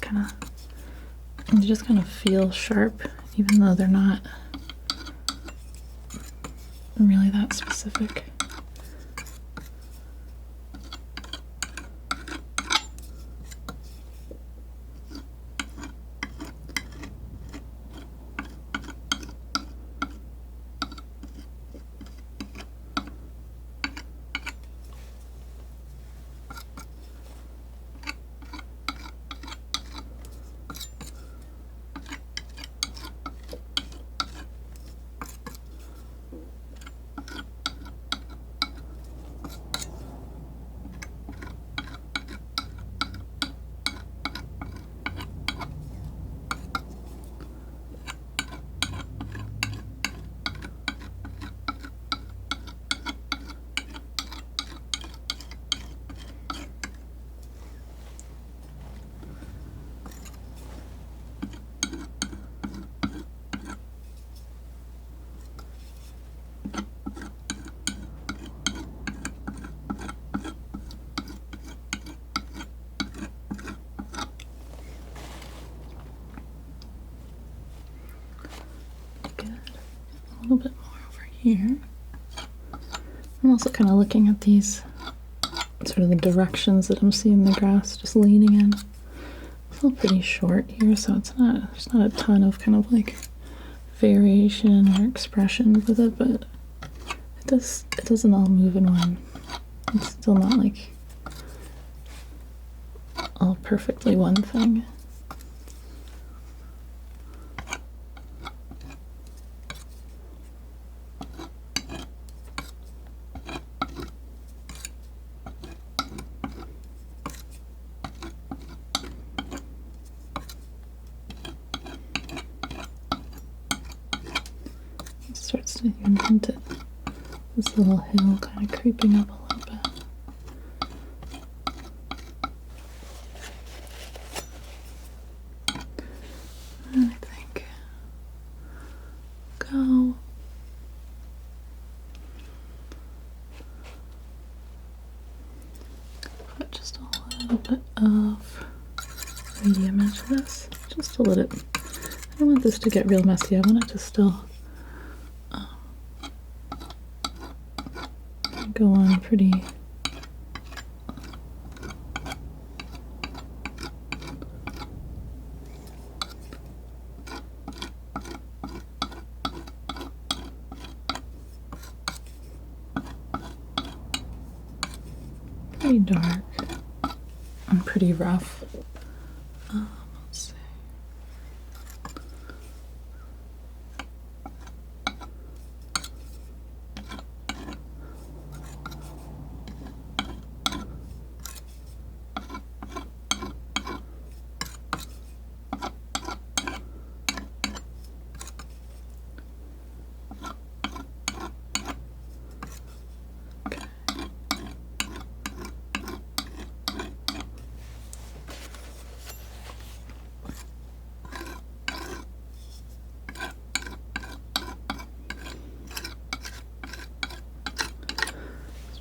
just kind of feel sharp, even though they're not really that specific. A little bit more over here. I'm also kind of looking at these sort of the directions that I'm seeing the grass just leaning in. It's all pretty short here, so there's not a ton of kind of like variation or expression with it, but it doesn't all move in one. It's still not like all perfectly one thing. Starts to even hint at this little hill kind of creeping up a little bit. little bit of medium into this, just to let it, I don't want this to get real messy, I want it to still go on pretty dark and pretty rough. Let's see.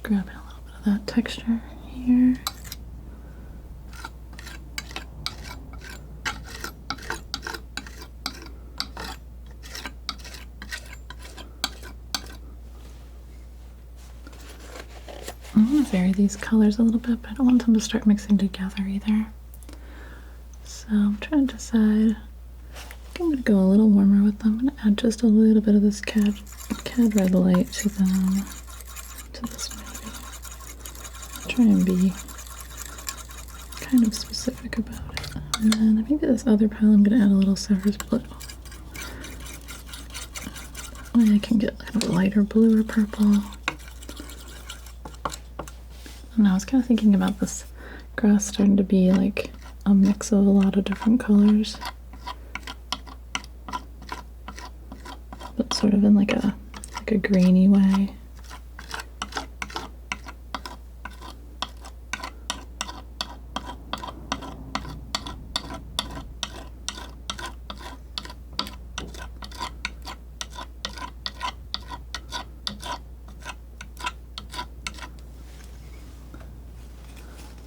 Grabbing a little bit of that texture here. I want to vary these colors a little bit, but I don't want them to start mixing together either. So I'm trying to decide. I think I'm going to go a little warmer with them. I'm going to add just a little bit of this cad red light to them. To this maybe. Try and be kind of specific about it. And then maybe this other pile I'm going to add a little Sever's blue. That way I can get kind of lighter blue or purple. And I was kind of thinking about this grass starting to be like a mix of a lot of different colors. But sort of in like a grainy way.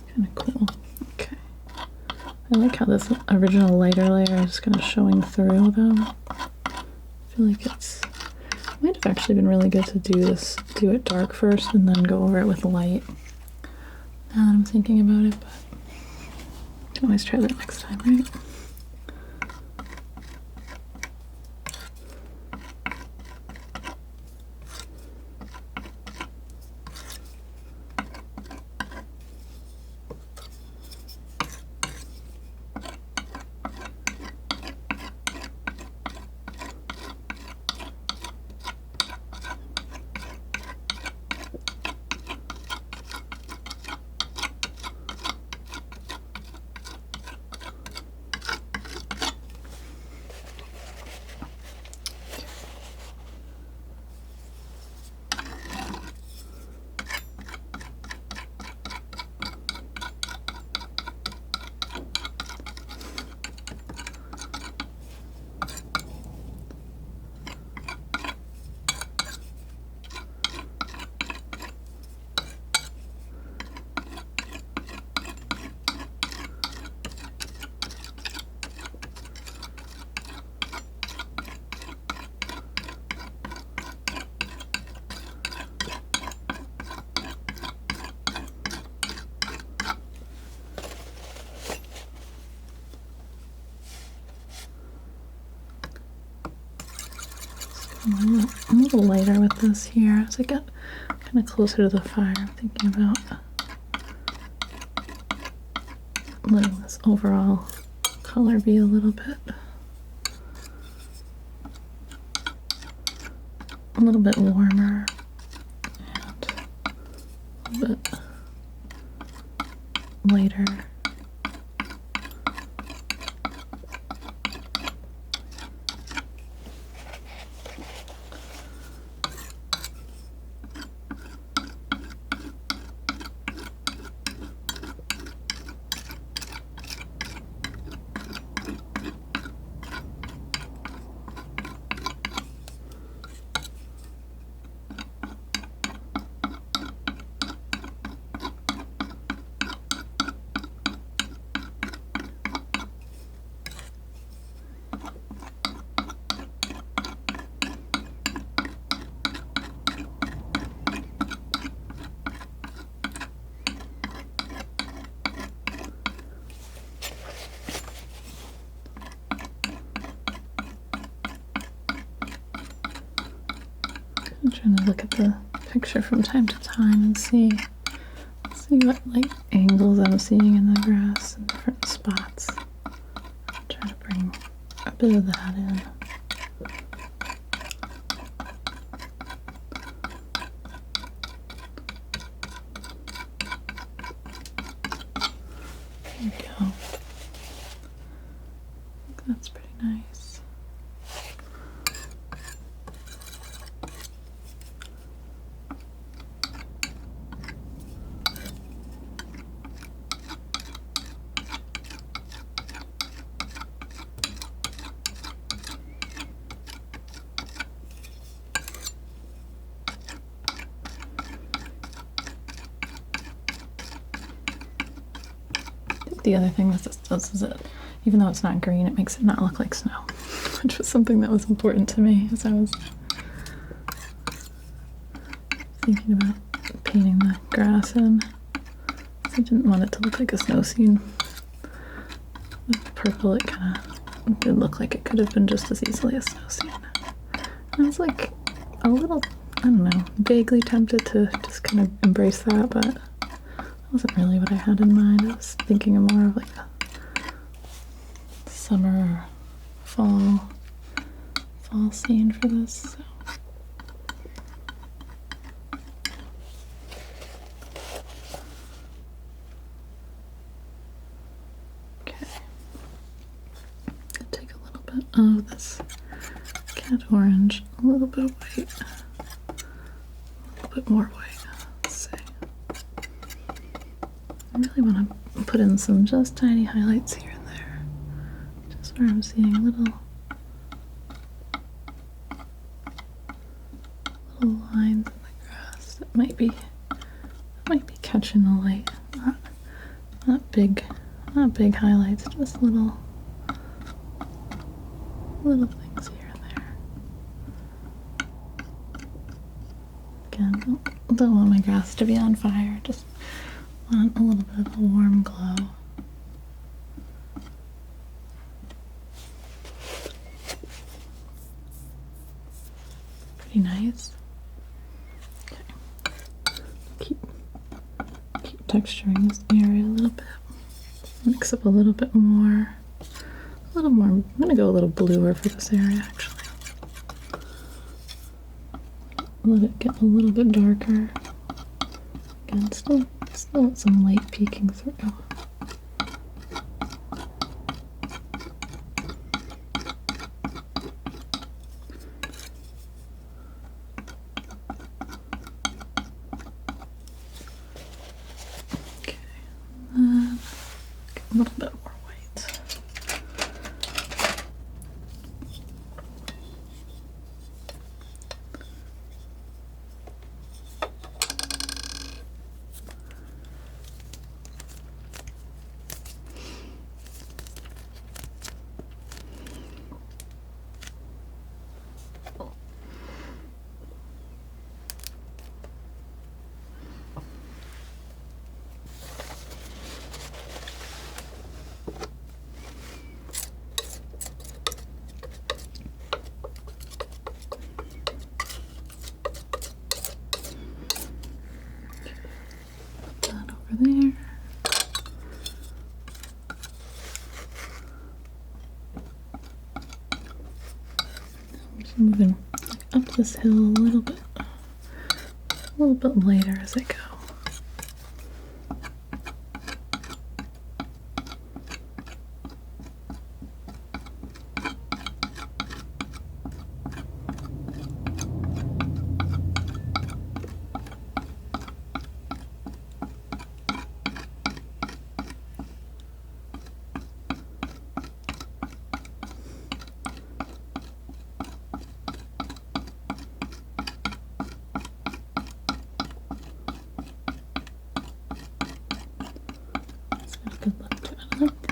Kind of cool. Okay. I like how this original lighter layer is kind of showing through though. I feel like it might have actually been really good to do it dark first and then go over it with light. Now that I'm thinking about it, but I can always try that next time, right? I'm a little lighter with this here as I get kind of closer to the fire. I'm thinking about letting this overall color be a little bit warmer and a little bit lighter. trying to look at the picture from time to time and see what like angles I'm seeing in the grass and different spots. Try to bring a bit of that in. There we go. That's pretty nice. The other thing that this does is that even though it's not green, it makes it not look like snow, which was something that was important to me as I was thinking about painting the grass in. I didn't want it to look like a snow scene. With the purple, it kind of did look like it could have been just as easily a snow scene. And I was like a little, I don't know, vaguely tempted to just kind of embrace that, but that wasn't really what I had in mind. I was thinking of more of like a summer or fall scene for this. So. Okay. I'll take a little bit of this cat orange, a little bit of white, a little bit more white. Let's see. I really want to put in some just tiny highlights here and there, just where I'm seeing little lines in the grass that might be catching the light. Not big highlights, just little things here and there. Again, don't want my grass to be on fire. Just want a little bit of a warm glow. Pretty nice. Okay. Keep texturing this area a little bit. Mix up a little bit more. I'm gonna go a little bluer for this area actually. Let it get a little bit darker. Again, still with some light peeking through. Okay, a little bit more white. There. I'm just moving up this hill a little bit lighter as I go.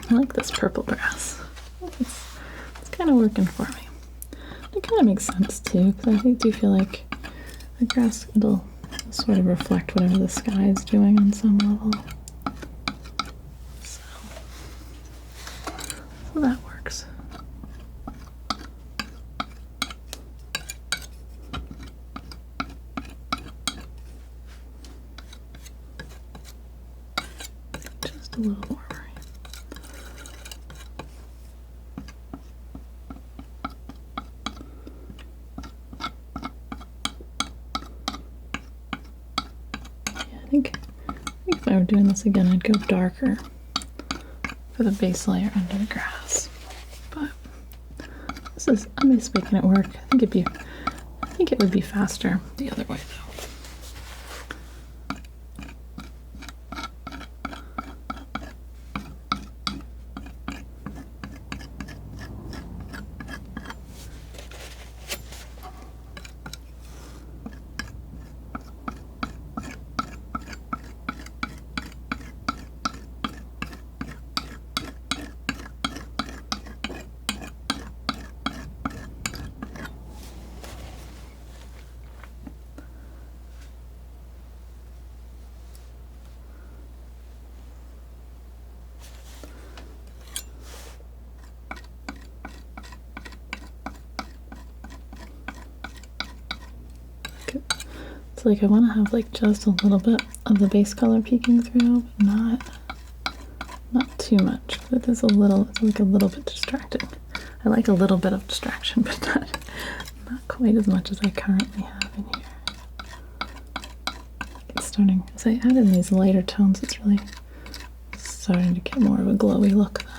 I like this purple grass. It's kind of working for me. It kind of makes sense too, because I do feel like the grass, it'll sort of reflect whatever the sky is doing on some level. So that works. just a little warmer. Yeah, I think if I were doing this again, I'd go darker for the base layer under the grass. But I'm just making it work. I think it would be faster the other way though. It's like I want to have like just a little bit of the base color peeking through, but not too much. But it's like a little bit distracting. I like a little bit of distraction, but not quite as much as I currently have in here. It's starting, as I add in these lighter tones, it's really starting to get more of a glowy look though.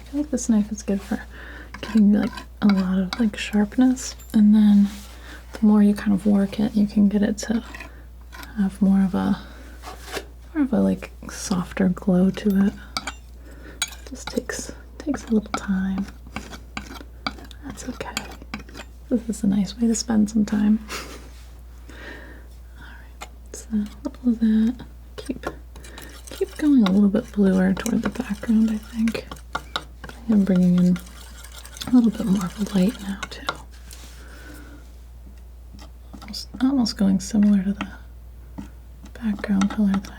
I think this knife is good for getting like a lot of like sharpness, and then the more you kind of work it, you can get it to have more of a like softer glow to it. It just takes a little time. That's okay. This is a nice way to spend some time. Alright, so a little of that. Keep going a little bit bluer toward the background, I think. I'm bringing in a little bit more of a light now too. Almost going similar to the background color that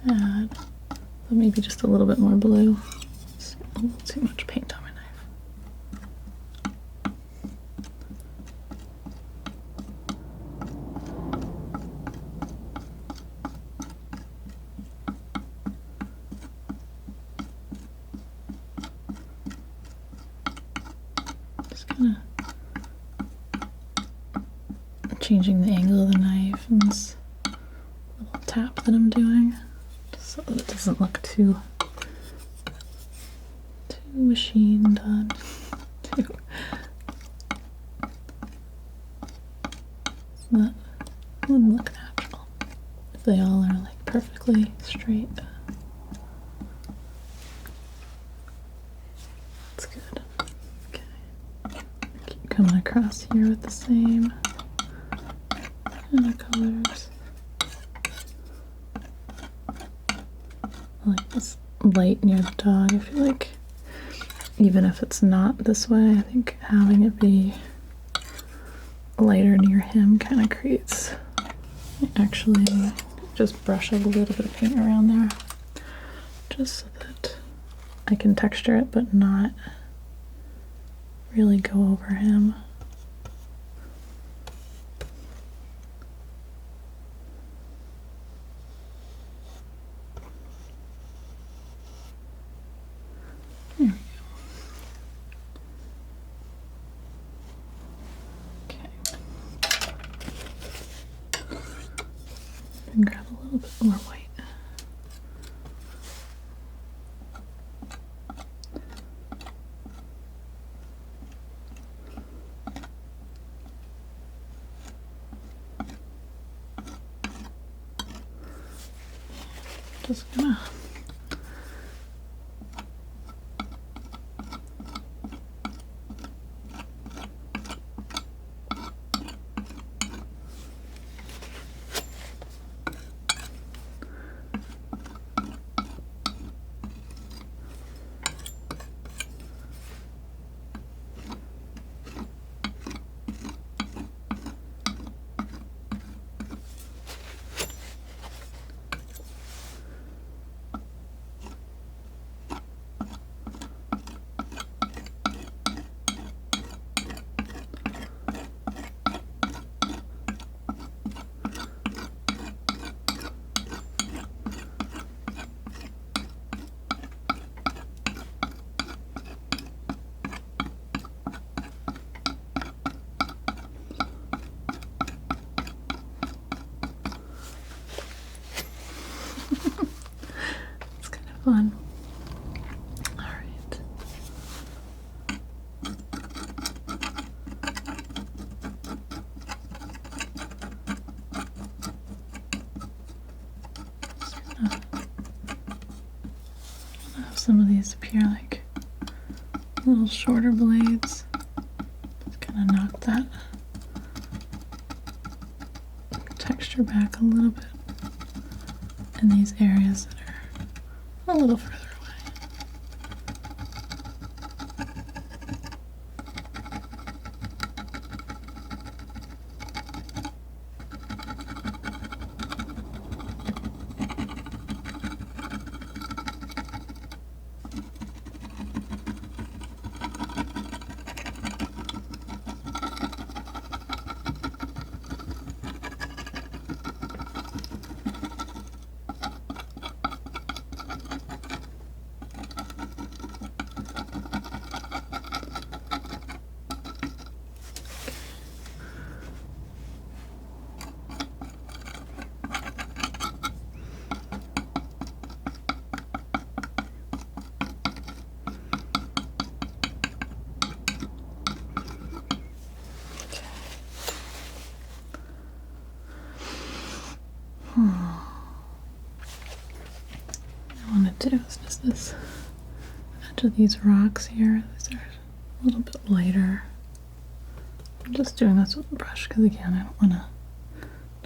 I had, but maybe just a little bit more blue. It's a little too much paint on my knife. Just kind of changing the angle of the knife and this little tap that I'm doing, just so that it doesn't look too machine done. That wouldn't look natural if they all are like perfectly straight. That's good. Okay. Keep coming across here with the same kind of colors. I like this light near the dog. I feel like even if it's not this way, I think having it be lighter near him kind of creates, actually just brush a little bit of paint around there just so that I can texture it but not really go over him. There we go. And grab a little bit more white. Just gonna some of these appear like little shorter blades. Just kind of knock that texture back a little bit in these areas that are a little further away. What I want to do is just this edge of these rocks here. These are a little bit lighter. I'm just doing this with a brush because again, I don't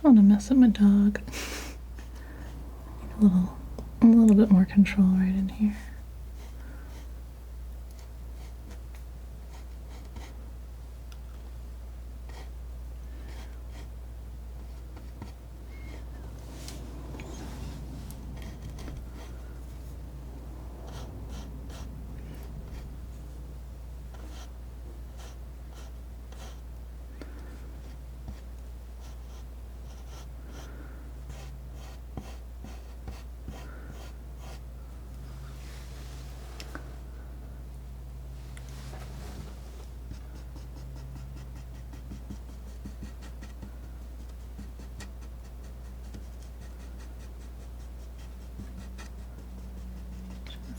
want to mess up my dog. A little bit more control right in here.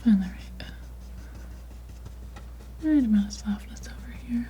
Find the right amount of softness over here.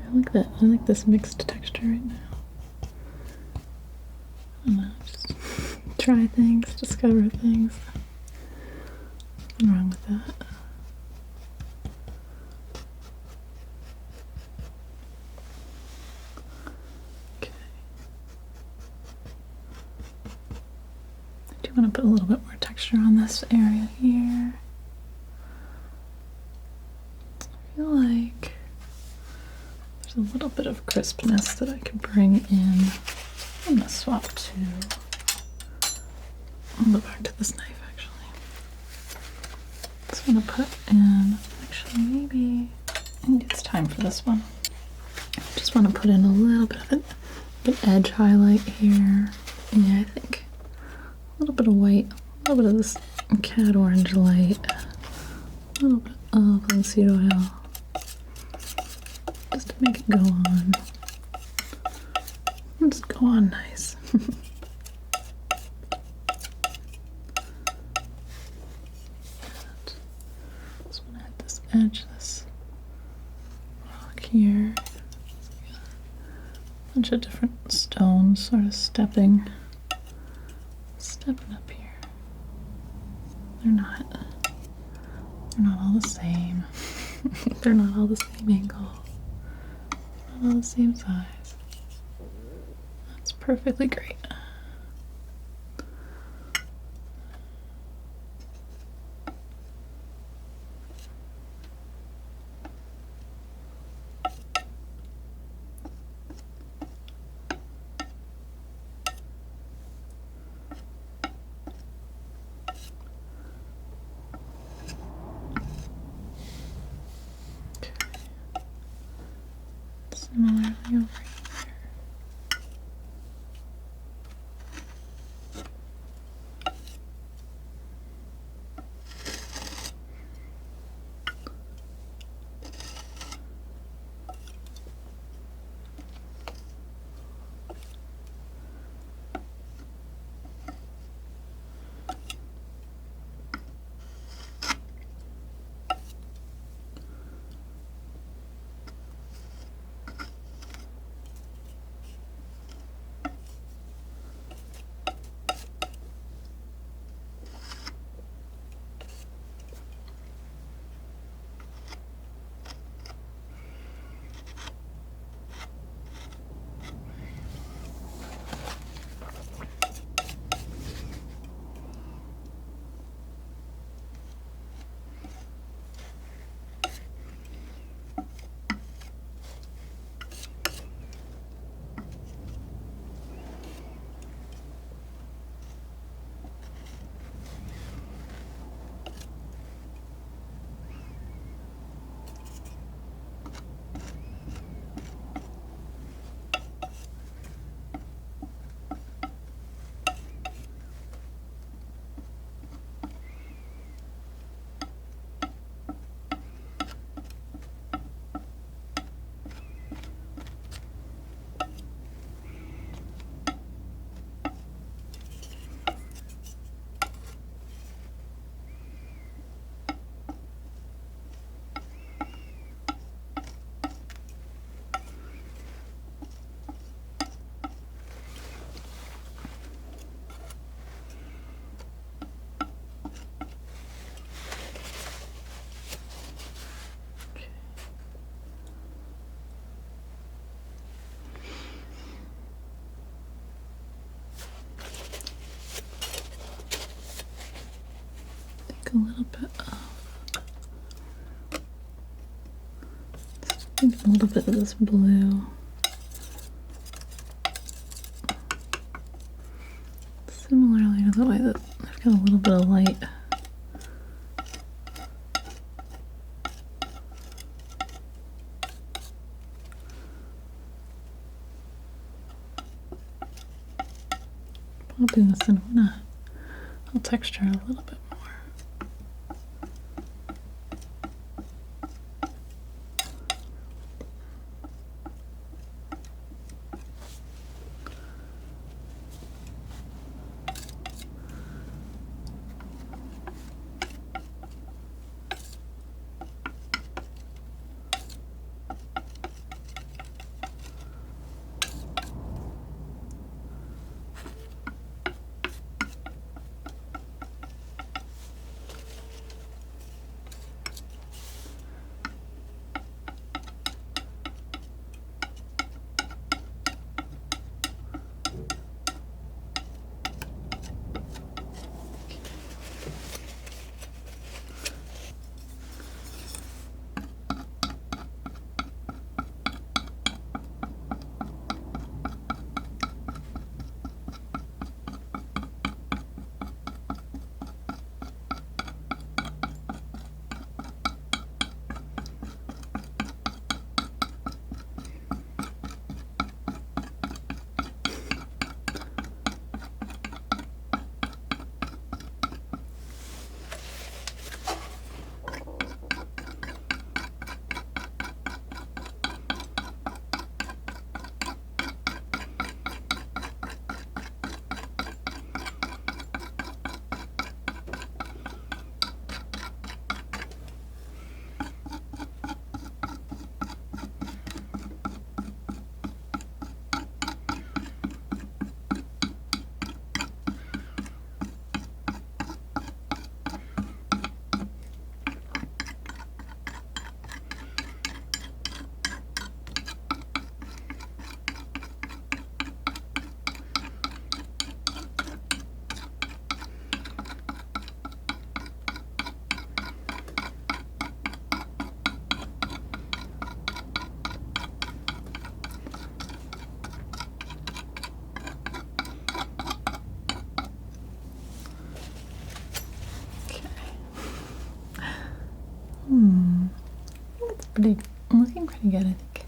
I like that. I like this mixed texture right now. I don't know, just try things, discover things. Nothing wrong with that. Okay. I do want to put a little bit more texture on this area here. I feel like there's a little bit of crispness that I could bring in. I'm going to swap to, I'll go back to this knife actually. Just want to put in, actually maybe, I think it's time for this one. Just want to put in a little bit of an edge highlight here. Yeah, I think a little bit of white, a little bit of this cat orange light, a little bit of linseed oil, just to make it go on. Just go on nice. Just want to hit this edge, this rock here. A bunch of different stones sort of stepping up here. They're not all the same. They're not all the same angle. Not all the same size. That's perfectly great. Going over here. A little bit of this blue. Similarly to the way that I've got a little bit of light. Popping this in, I'll texture a little bit more. It's looking pretty good, I think.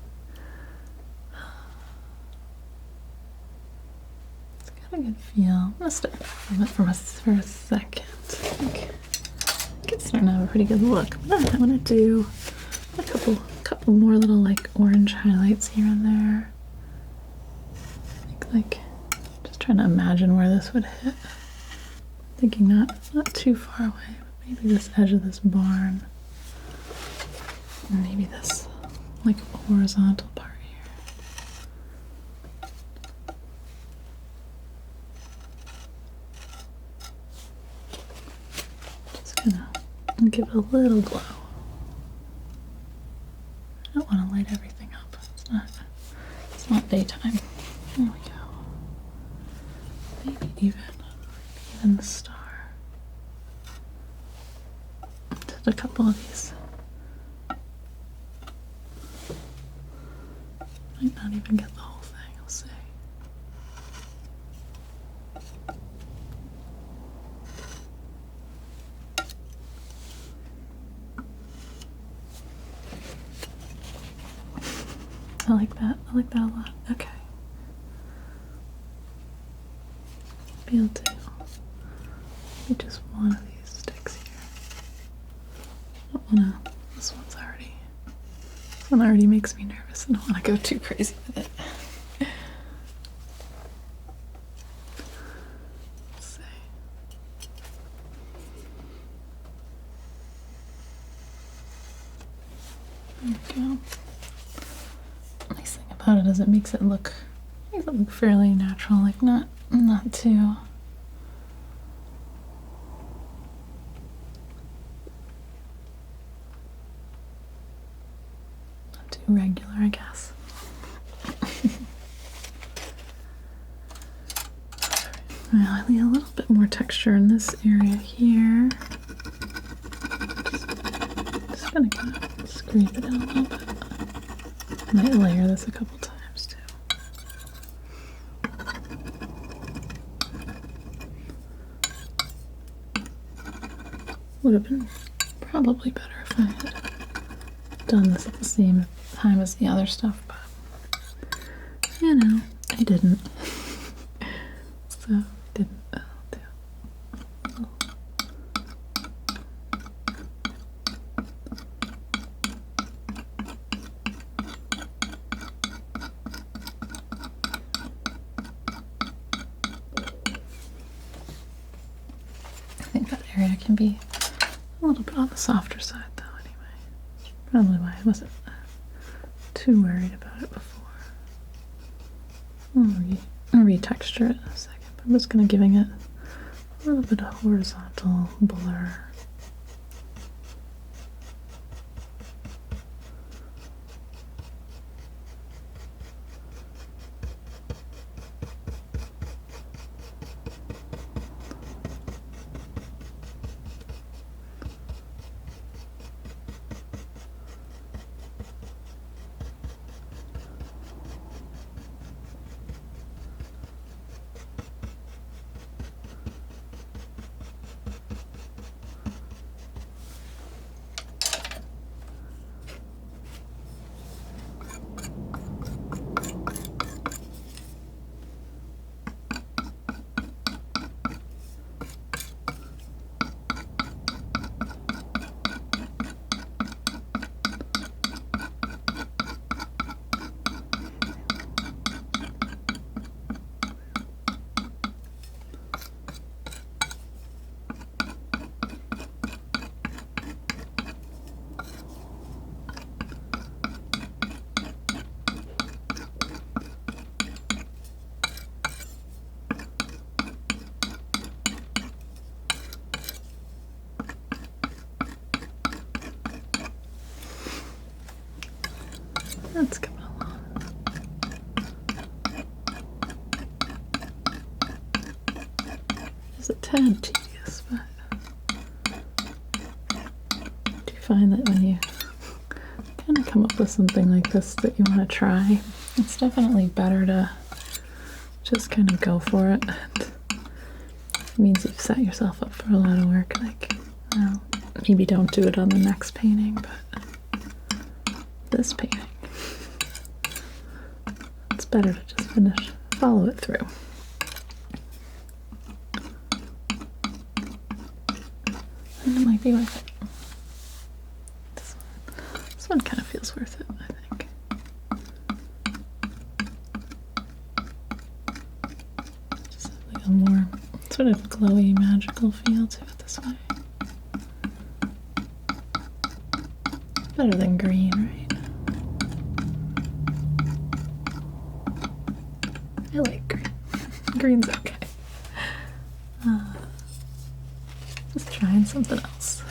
a good feel. I'm gonna step back from it for a second. I think it's starting to have a pretty good look. But I'm gonna do a couple more little like orange highlights here and there. Like just trying to imagine where this would hit. Thinking not too far away, but maybe this edge of this barn. And maybe this like horizontal part here. Just gonna give it a little glow. I don't want to light everything up. It's not daytime. There we go. Maybe even the star. Just a couple of these. Might not even get the whole thing, I'll see. I like that. I like that a lot. Okay. Be able to maybe just one of these sticks here. I don't wanna. This one already makes me nervous. I don't want to go too crazy with it. Let's see. There we go. Nice thing about it is it makes it look fairly natural, like not too regular, I guess. Well, I need a little bit more texture in this area here. Just gonna kind of scrape it out a little bit. I might layer this a couple times too. Would have been probably better if I had done this at the same time as the other stuff, but you know, I didn't. So didn't. I think that area can be a little bit on the softer side, though. Anyway, probably why I wasn't too worried about it before. I'll retexture it in a second, but I'm just kind of giving it a little bit of horizontal blur. That's coming along. It's a tad tedious, but do you find that when you kind of come up with something like this that you want to try, it's definitely better to just kind of go for it. It means you've set yourself up for a lot of work. Like, well, maybe don't do it on the next painting, but this painting, it's better to just follow it through. be worth it. This one kind of feels worth it, I think. Just like a more sort of glowy, magical feel to it this way. Better than green, right? I like green. Green's okay. Just trying something else.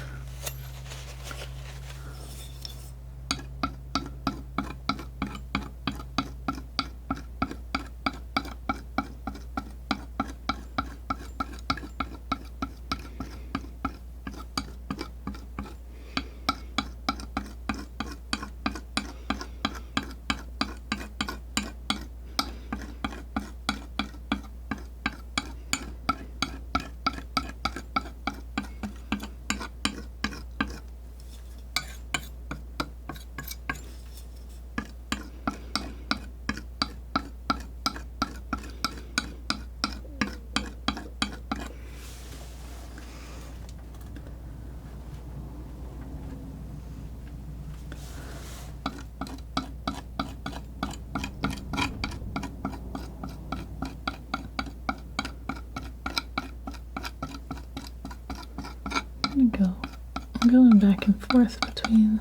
I'm going back and forth between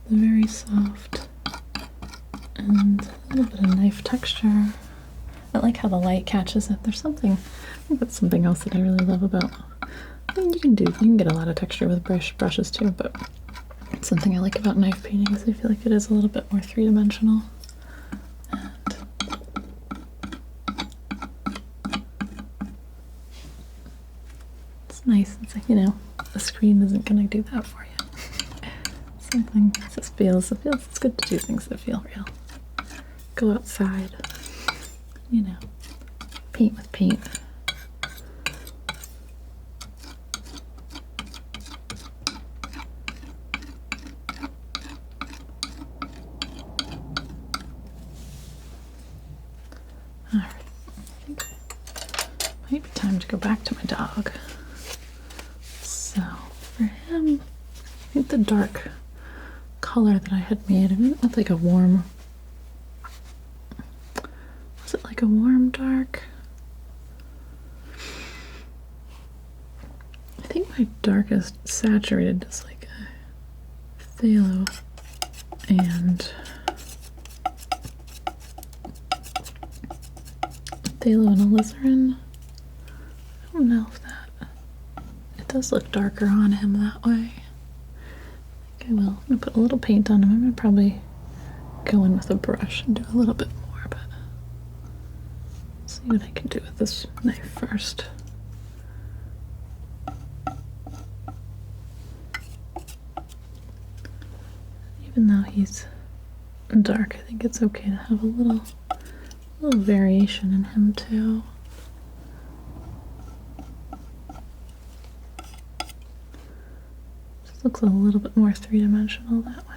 the very soft and a little bit of knife texture. I like how the light catches it. There's something, I think that's something else that I really love about, I mean, you can get a lot of texture with brushes too, but something I like about knife painting is I feel like it is a little bit more three-dimensional. Nice. It's like, you know, the screen isn't going to do that for you. Something just feels, it's good to do things that feel real. Go outside, you know, paint with paint. All right, I think it might be time to go back to my dog. So for him, I think the dark color that I had made, I mean, with like a warm, was it like a warm dark? I think my darkest saturated is like a phthalo and alizarin. I don't know if that, it does look darker on him that way. Okay, well, I'm gonna put a little paint on him. I'm gonna probably go in with a brush and do a little bit more, but see what I can do with this knife first. Even though he's dark, I think it's okay to have a little variation in him too. Just looks a little bit more three-dimensional that way.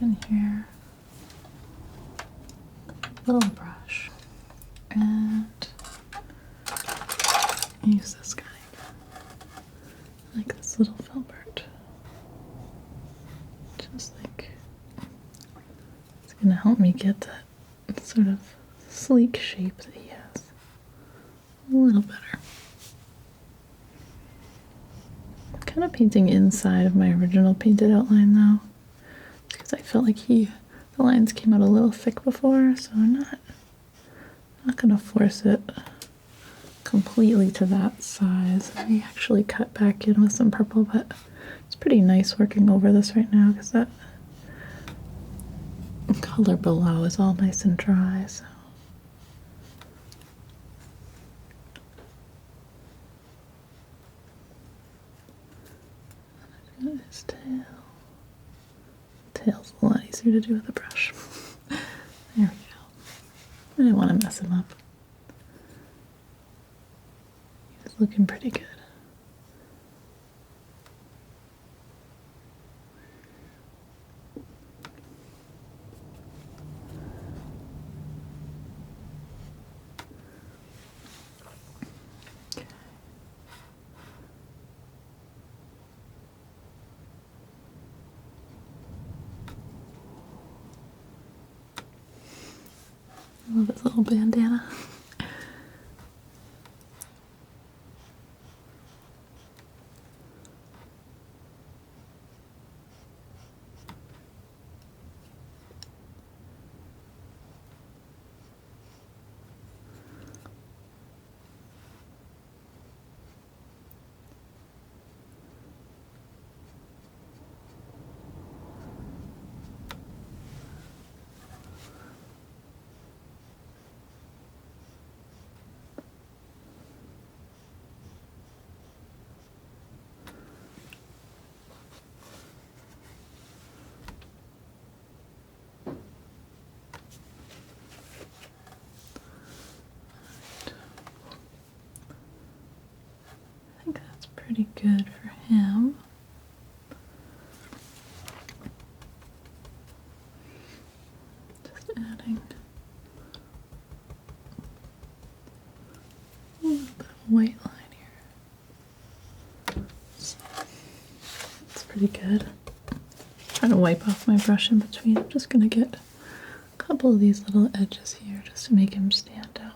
in here. Little brush. And use this guy. Like this little filbert. Just like it's gonna help me get that sort of sleek shape that he has a little better. I'm kind of painting inside of my original painted outline though, because I felt like the lines came out a little thick before, so I'm not gonna force it completely to that size. I actually cut back in with some purple, but it's pretty nice working over this right now because that color below is all nice and dry. So his tail. Tail's a lot easier to do with a brush. There we go. I didn't want to mess him up. He's looking pretty good. I love his little bandana. I think that's pretty good for him. Just adding a little bit of white line here. So, that's pretty good. Trying to wipe off my brush in between. I'm just going to get a couple of these little edges here just to make him stand out.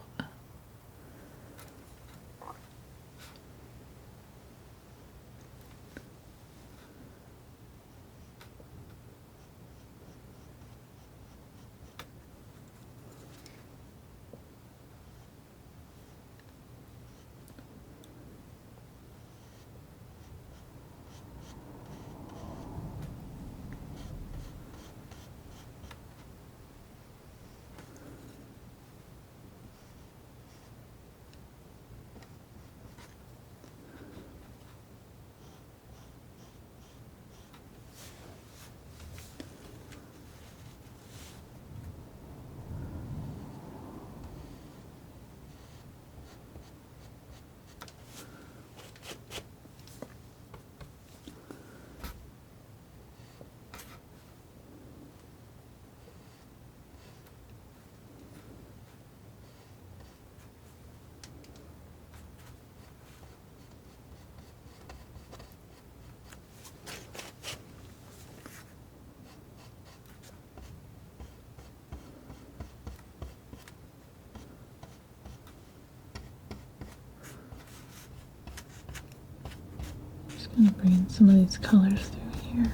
I'm going to bring in some of these colors through here.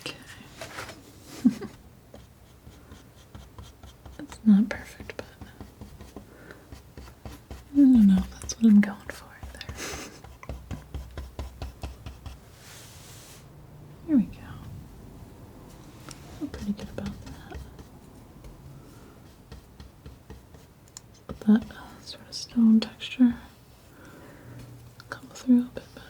Okay. That's not perfect, but I don't know if that's what I'm going for either. Here we go. I'm pretty good about that. Let that sort of stone texture come through a bit better.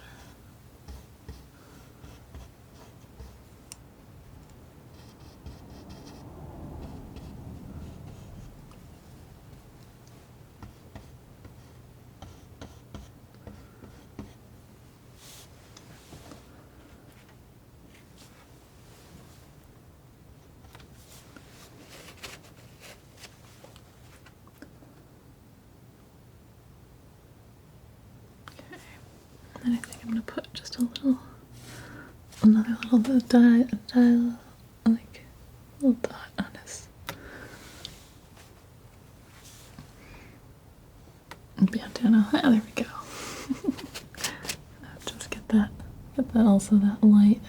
just a little, another little bit of like a little dot on his. Bandana. Ah, there we go. Just get that also that light.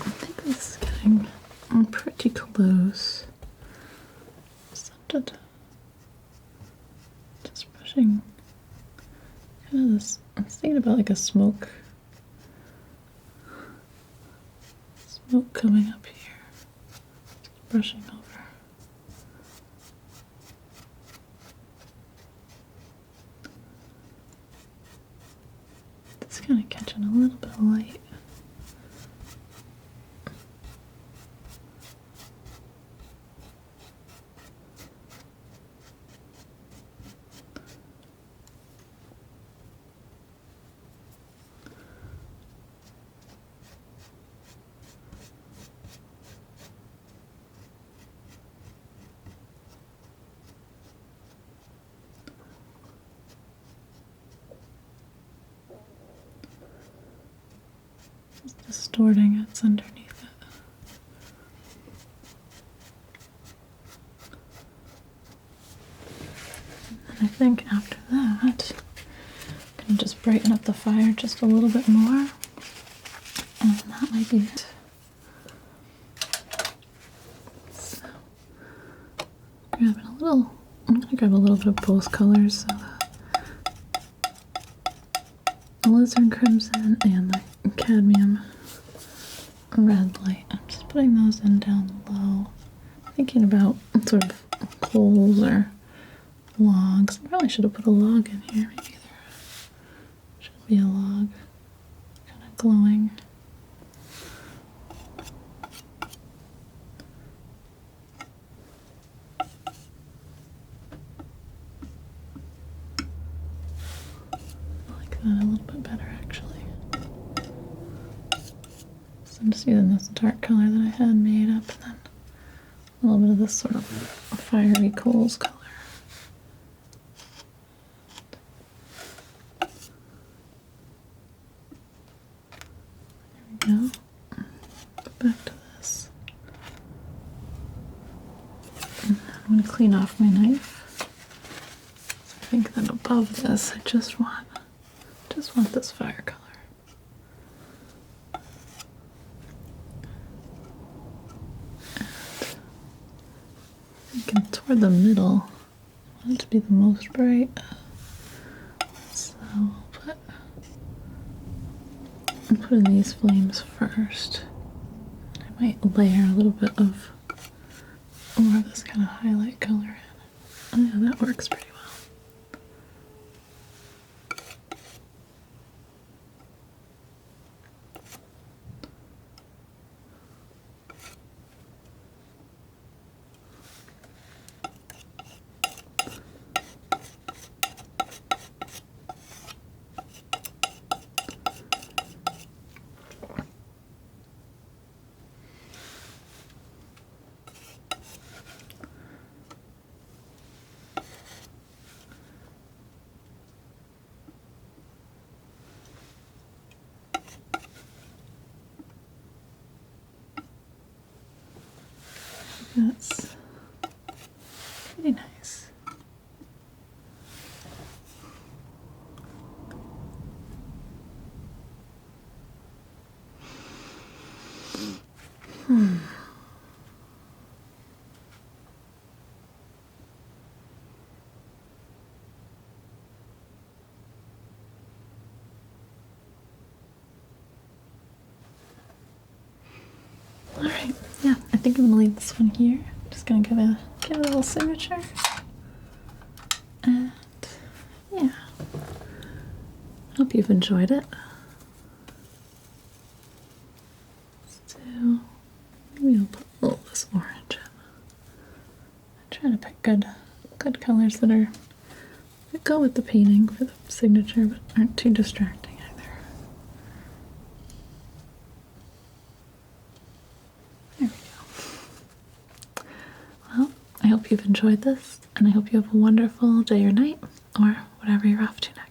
I think this is getting pretty close. Just brushing kind of this. I was thinking about like a smoke coming up here. Just brushing over. It's kind of catching a little bit of light. Distorting it's underneath it. And I think after that, I'm going to just brighten up the fire just a little bit more. And that might be it. So, I'm going to grab a little bit of both colors. So the alizarin crimson and the cadmium red light. I'm just putting those in down low. Thinking about sort of coals or logs. I probably should have put a log in here. Maybe there should be a log kind of glowing. I like that a little bit better actually. So I'm just using this dark color that I had made up and then a little bit of this sort of fiery coals color. There we go. Go back to this. And I'm going to clean off my knife. So I think that above this I just want this fire color. Toward the middle, I want it to be the most bright, so I'm putting these flames first. I might layer a little bit of more of this kind of highlight color in. Oh yeah, that works pretty well. That's pretty nice. All right, yeah, I think I'm gonna leave this one here. Just gonna give it a little signature, and yeah, hope you've enjoyed it. Let's do, maybe I'll put a little of this orange in. I'm trying to pick good colors that go with the painting for the signature, but aren't too distracting either. There we go. Well, I hope you've enjoyed this, and I hope you have a wonderful day or night, or whatever you're off to next.